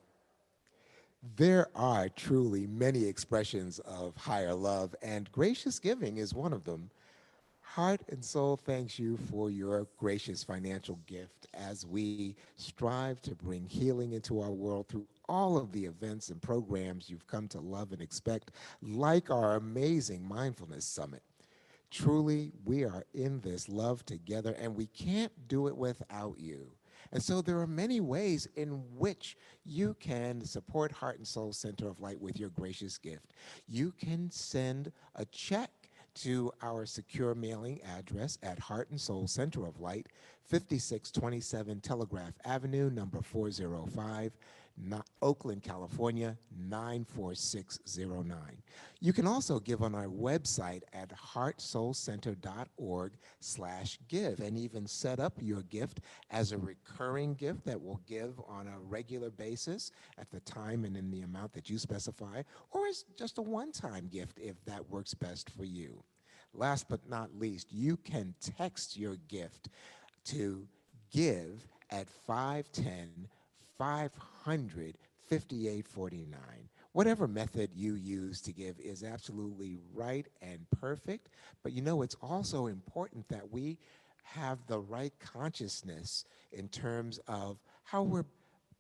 There are truly many expressions of higher love, and gracious giving is one of them. Heart and Soul thanks you for your gracious financial gift as we strive to bring healing into our world through all of the events and programs you've come to love and expect, like our amazing Mindfulness Summit. Truly, we are in this love together, and we can't do it without you. And so there are many ways in which you can support Heart and Soul Center of Light with your gracious gift. You can send a check to our secure mailing address at Heart and Soul Center of Light, 5627 Telegraph Avenue, number 405, Oakland, California, 94609. You can also give on our website at heartsoulcenter.org/give and even set up your gift as a recurring gift that will give on a regular basis at the time and in the amount that you specify, or as just a one-time gift if that works best for you. Last but not least, you can text your gift to give at 510-500-5849. Whatever method you use to give is absolutely right and perfect, but you know, it's also important that we have the right consciousness in terms of how we're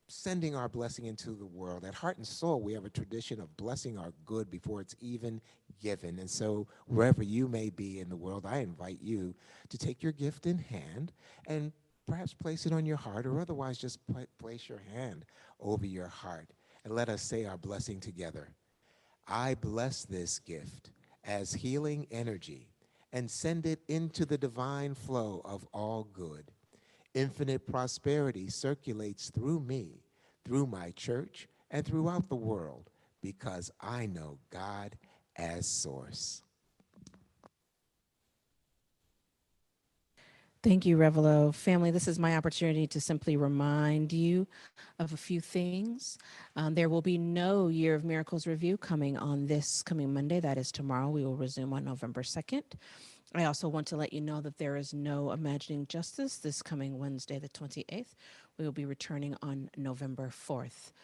sending our blessing into the world. At Heart and Soul, we have a tradition of blessing our good before it's even given. And so wherever you may be in the world, I invite you to take your gift in hand and perhaps place it on your heart, or otherwise just place your hand over your heart and let us say our blessing together. I bless this gift as healing energy and send it into the divine flow of all good. Infinite prosperity circulates through me, through my church, and throughout the world, because I know God as source. Thank you, Revelo. Family, this is my opportunity to simply remind you of a few things. There will be no Year of Miracles review coming on this coming Monday. That is tomorrow. We will resume on November 2nd. I also want to let you know that there is no Imagining Justice this coming Wednesday, the 28th. We will be returning on November 4th.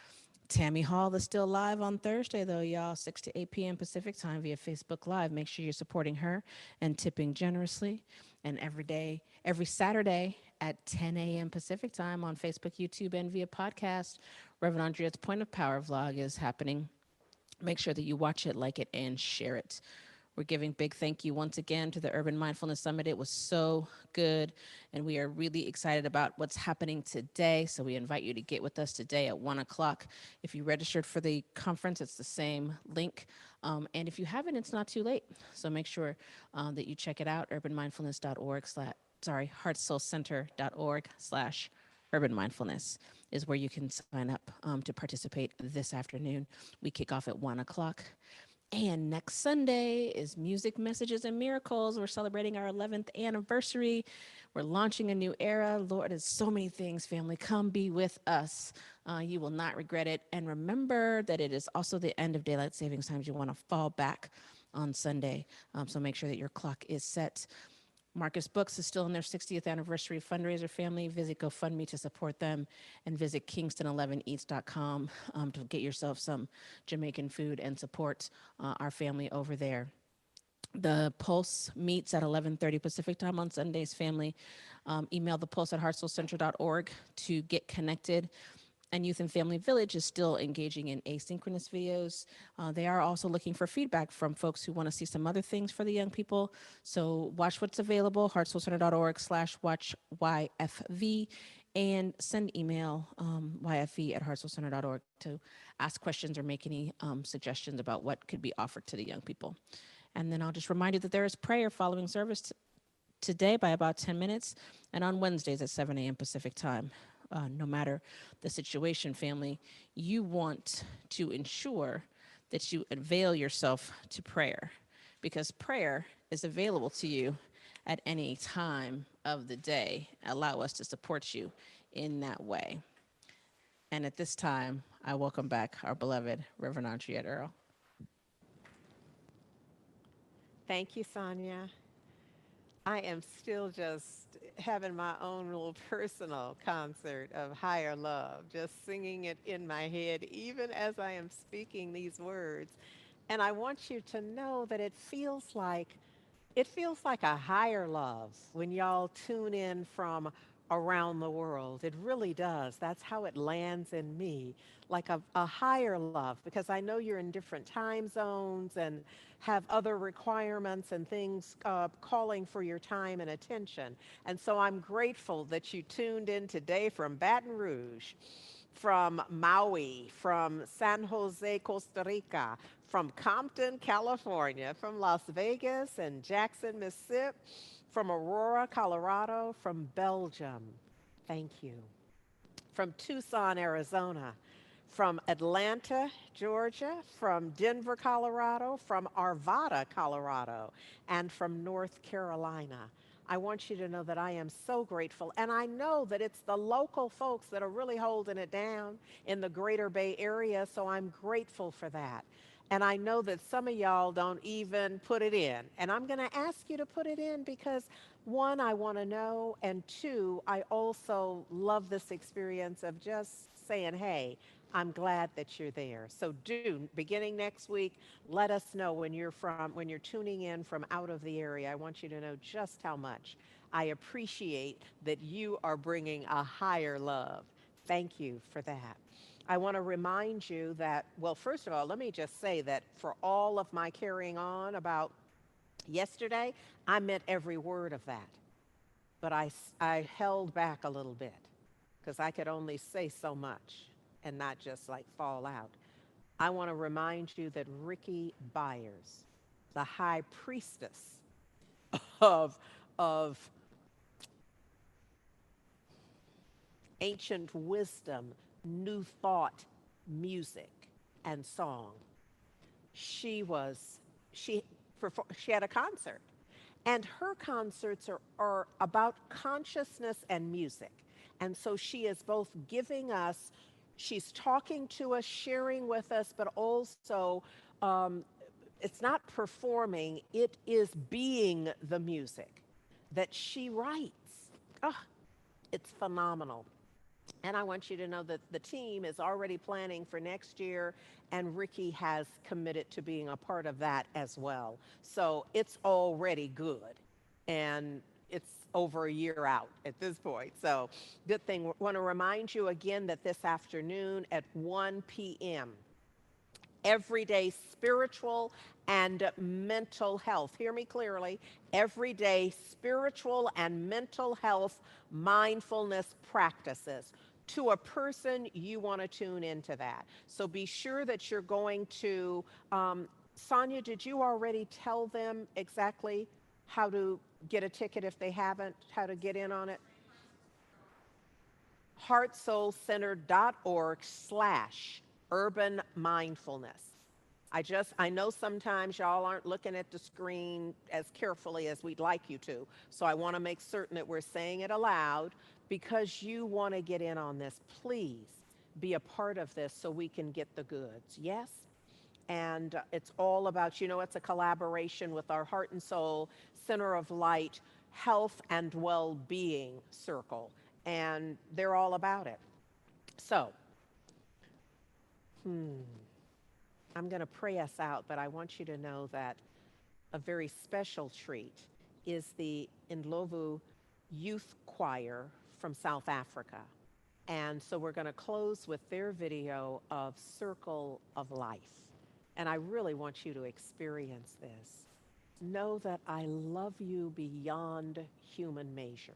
Tammy Hall is still live on Thursday, though, y'all, 6 to 8 p.m. Pacific time via Facebook Live. Make sure you're supporting her and tipping generously. And every Saturday at 10 a.m. Pacific time on Facebook, YouTube, and via podcast, Reverend Andrea's Point of Power vlog is happening. Make sure that you watch it, like it, and share it. We're giving big thank you once again to the Urban Mindfulness Summit. It was so good, and we are really excited about what's happening today. So we invite you to get with us today at 1 o'clock. If you registered for the conference, it's the same link. And if you haven't, it's not too late. So make sure that you check it out, heartsoulcenter.org/urban mindfulness is where you can sign up to participate this afternoon. We kick off at 1 o'clock. And next Sunday is Music, Messages, and Miracles. We're celebrating our 11th anniversary We're launching a new era. Lord, it's so many things, family. Come be with us. You will not regret it. And remember that it is also the end of daylight savings times. You want to fall back on Sunday. So make sure that your clock is set. Marcus Books is still in their 60th anniversary fundraiser, family. Visit GoFundMe to support them and visit kingston11eats.com to get yourself some Jamaican food and support our family over there. The Pulse meets at 11:30 Pacific time on Sundays, family. Email the Pulse at heartsoulcenter.org to get connected. And Youth and Family Village is still engaging in asynchronous videos. They are also looking for feedback from folks who want to see some other things for the young people. So watch what's available, heartsoulcenter.org/watch YFV, and send email yfv@heartsoulcenter.org to ask questions or make any suggestions about what could be offered to the young people. And then I'll just remind you that there is prayer following service today by about 10 minutes and on Wednesdays at 7 a.m. Pacific time. No matter the situation, family, you want to ensure that you avail yourself to prayer, because prayer is available to you at any time of the day. Allow us to support you in that way. And at this time, I welcome back our beloved Reverend Andriette Earl. Thank you, Sonia. I am still just having my own little personal concert of Higher Love, just singing it in my head, even as I am speaking these words. And I want you to know that it feels like a higher love when y'all tune in from around the world. It really does. That's how it lands in me, like a higher love, because I know you're in different time zones and have other requirements and things calling for your time and attention. And so I'm grateful that you tuned in today from Baton Rouge, from Maui, from San Jose, Costa Rica, from Compton, California, from Las Vegas and Jackson, Mississippi, from Aurora, Colorado, from Belgium. Thank you. From Tucson, Arizona, from Atlanta, Georgia, from Denver, Colorado, from Arvada, Colorado, and from North Carolina. I want you to know that I am so grateful. And I know that it's the local folks that are really holding it down in the Greater Bay Area, so I'm grateful for that. And I know that some of y'all don't even put it in. And I'm going to ask you to put it in because, one, I want to know, and two, I also love this experience of just saying, hey, I'm glad that you're there. So beginning next week, let us know when you're tuning in from out of the area. I want you to know just how much I appreciate that you are bringing a higher love. Thank you for that. I want to remind you that, well, first of all, let me just say that for all of my carrying on about yesterday, I meant every word of that. But I held back a little bit because I could only say so much and not just like fall out. I want to remind you that Ricky Byers, the high priestess of ancient wisdom, new thought, music, and song, she had a concert. And her concerts are about consciousness and music. And so she is both giving us, she's talking to us, sharing with us, but also it's not performing, it is being the music that she writes. Oh, it's phenomenal. And I want you to know that the team is already planning for next year, and Ricky has committed to being a part of that as well. So it's already good, and it's over a year out at this point. So good thing. Want to remind you again that this afternoon at 1 p.m., everyday spiritual and mental health. Hear me clearly. Everyday spiritual and mental health mindfulness practices. To a person, you want to tune into that. So be sure that you're going to, Sonia, did you already tell them exactly how to get a ticket if they haven't, how to get in on it? heartsoulcenter.org/urban mindfulness. I know sometimes y'all aren't looking at the screen as carefully as we'd like you to. So I want to make certain that we're saying it aloud because you want to get in on this. Please be a part of this so we can get the goods. Yes? And it's all about, it's a collaboration with our Heart and Soul Center of Light Health and Well-Being Circle. And they're all about it. So, I'm going to pray us out, but I want you to know that a very special treat is the Ndlovu Youth Choir from South Africa. And so we're going to close with their video of Circle of Life. And I really want you to experience this. Know that I love you beyond human measure.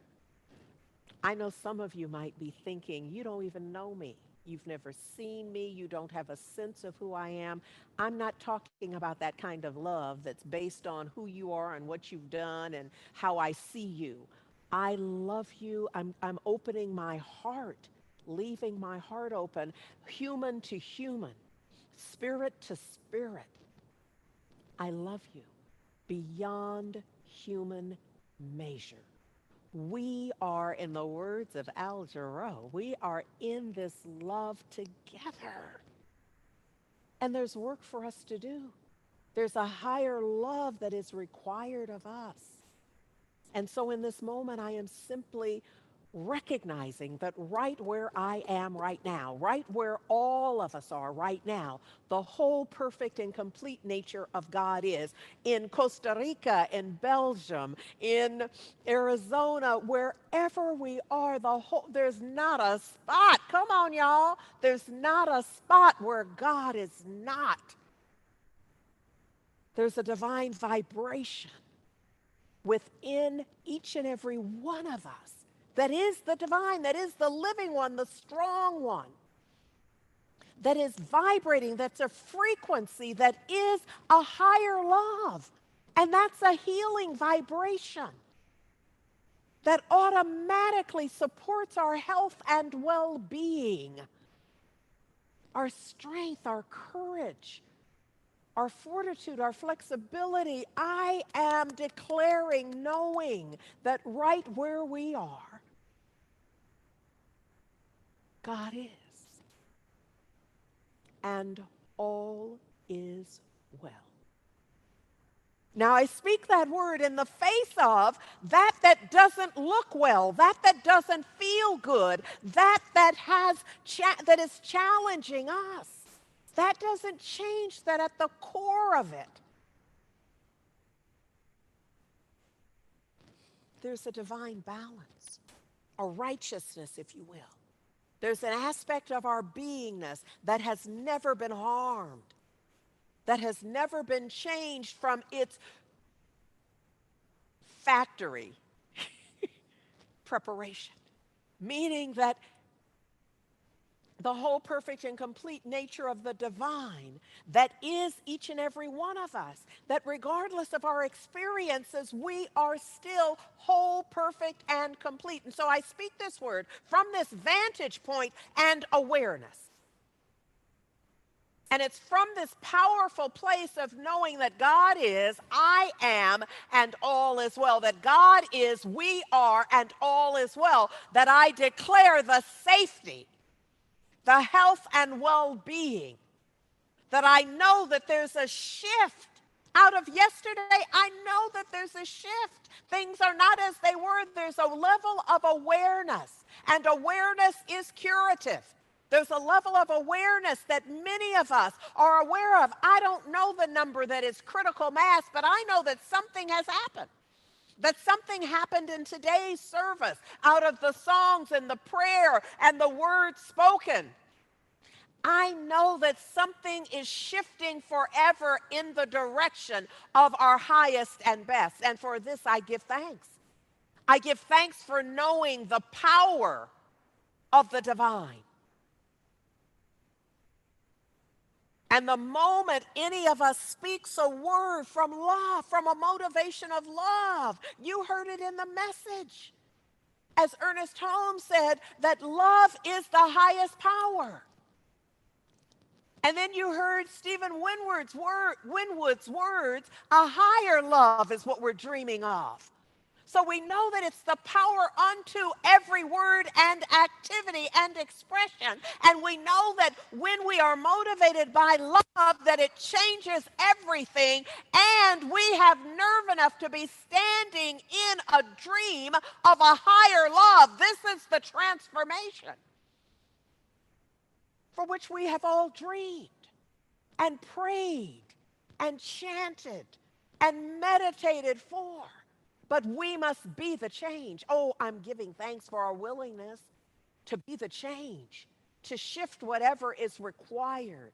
I know some of you might be thinking, you don't even know me. You've never seen me. You don't have a sense of who I am. I'm not talking about that kind of love that's based on who you are and what you've done and how I see you. I love you. I'm opening my heart, leaving my heart open, human to human, spirit to spirit. I love you beyond human measure. We are, in the words of Al Jarreau, we are in this love together. And there's work for us to do. There's a higher love that is required of us. And so in this moment, I am simply recognizing that right where I am right now, right where all of us are right now, the whole perfect and complete nature of God is in Costa Rica, in Belgium, in Arizona, wherever we are, there's not a spot. Come on, y'all. There's not a spot where God is not. There's a divine vibration within each and every one of us. That is the divine, that is the living one, the strong one, that is vibrating, that's a frequency, that is a higher love. And that's a healing vibration that automatically supports our health and well-being, our strength, our courage, our fortitude, our flexibility. I am declaring, knowing that right where we are, God is. And all is well. Now I speak that word in the face of that doesn't look well, that doesn't feel good, that is challenging us. That doesn't change that at the core of it. There's a divine balance, a righteousness, if you will. There's an aspect of our beingness that has never been harmed, that has never been changed from its factory preparation, meaning that the whole perfect and complete nature of the divine that is each and every one of us, that regardless of our experiences, we are still whole, perfect, and complete. And so I speak this word from this vantage point and awareness. And it's from this powerful place of knowing that God is, I am, and all is well. That God is, we are, and all is well. That I declare the safety, the health and well-being, that I know that there's a shift. Out of yesterday, I know that there's a shift. Things are not as they were. There's a level of awareness, and awareness is curative. There's a level of awareness that many of us are aware of. I don't know the number that is critical mass, but I know that something has happened. That something happened in today's service out of the songs and the prayer and the words spoken. I know that something is shifting forever in the direction of our highest and best. And for this, I give thanks. I give thanks for knowing the power of the divine. And the moment any of us speaks a word from love, from a motivation of love, you heard it in the message. As Ernest Holmes said, that love is the highest power. And then you heard Stephen Winwood's words, a higher love is what we're dreaming of. So we know that it's the power unto every word and activity and expression. And we know that when we are motivated by love, that it changes everything. And we have nerve enough to be standing in a dream of a higher love. This is the transformation for which we have all dreamed and prayed and chanted and meditated for. But we must be the change. Oh, I'm giving thanks for our willingness to be the change, to shift whatever is required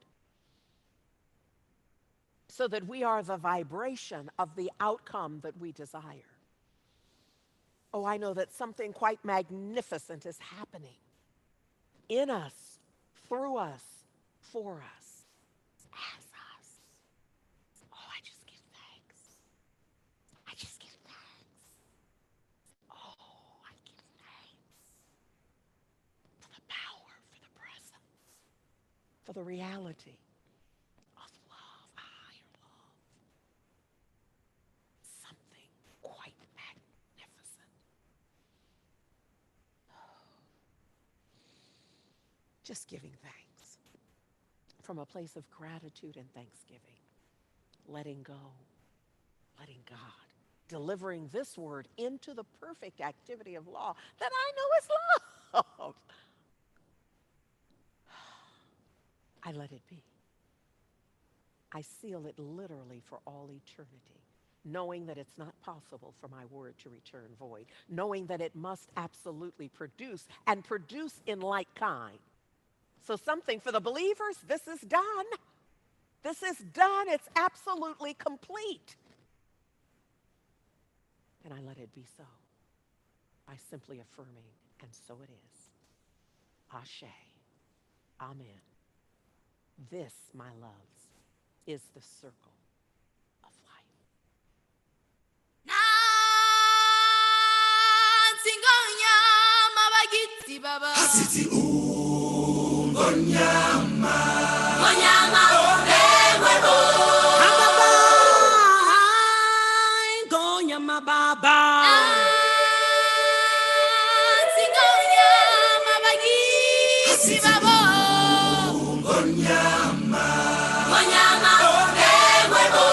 so that we are the vibration of the outcome that we desire. Oh, I know that something quite magnificent is happening in us, through us, for us, as us. Oh, I just give thanks. I just give thanks. Oh, I give thanks for the power, for the presence, for the reality of love, a higher love. Something quite magnificent. Just giving thanks from a place of gratitude and thanksgiving, letting go, letting God, delivering this word into the perfect activity of law that I know is love. I let it be. I seal it literally for all eternity, knowing that it's not possible for my word to return void, knowing that it must absolutely produce and produce in like kind. So something for the believers, this is done. This is done. It's absolutely complete. And I let it be so by simply affirming, and so it is. Ashe. Amen. This, my loves, is the circle of life. Hasiti ungonyama Ngonyama ewebo Ngonyama baba Ngonyama bagisi babo Ngonyama Ngonyama ewebo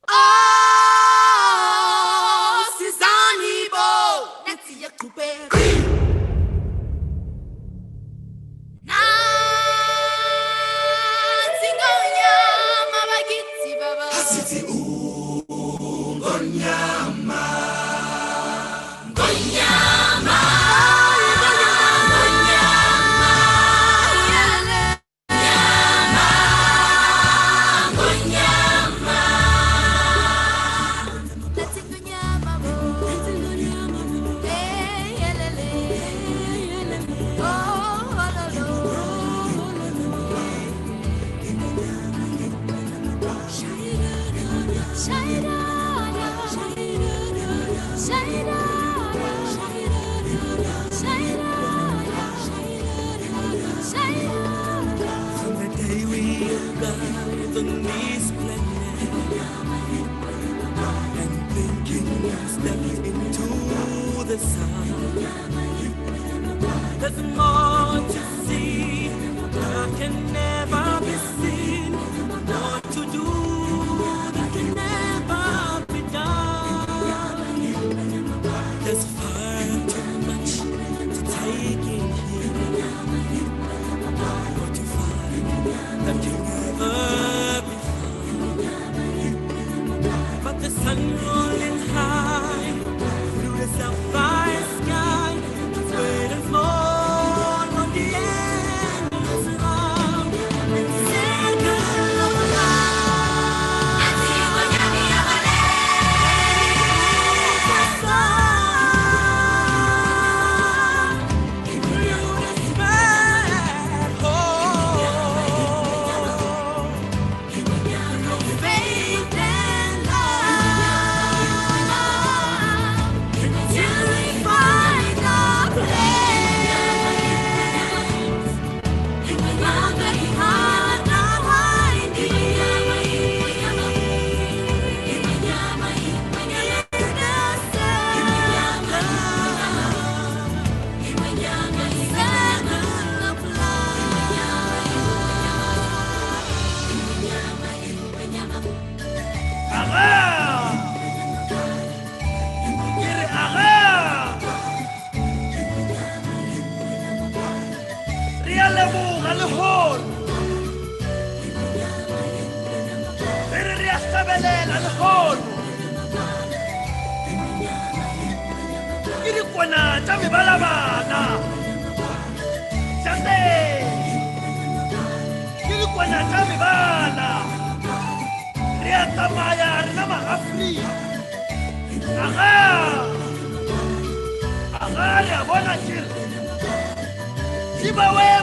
Oh Sizani bo Nati yakubera Hasiti ungonyama Ngonyama From the day we arrived on this planet and thinking stepped into the sun, there's more to see that can never be seen, more to do that can never be done. There's far too much to take in here, more to find that can never be found. But the sun rolling high through the sapphire sky, where there's more ke dikwana tša mebalabana jase ke dikwana tša mebala re a tsamaya rena maafrika aga re a bona kere di bawe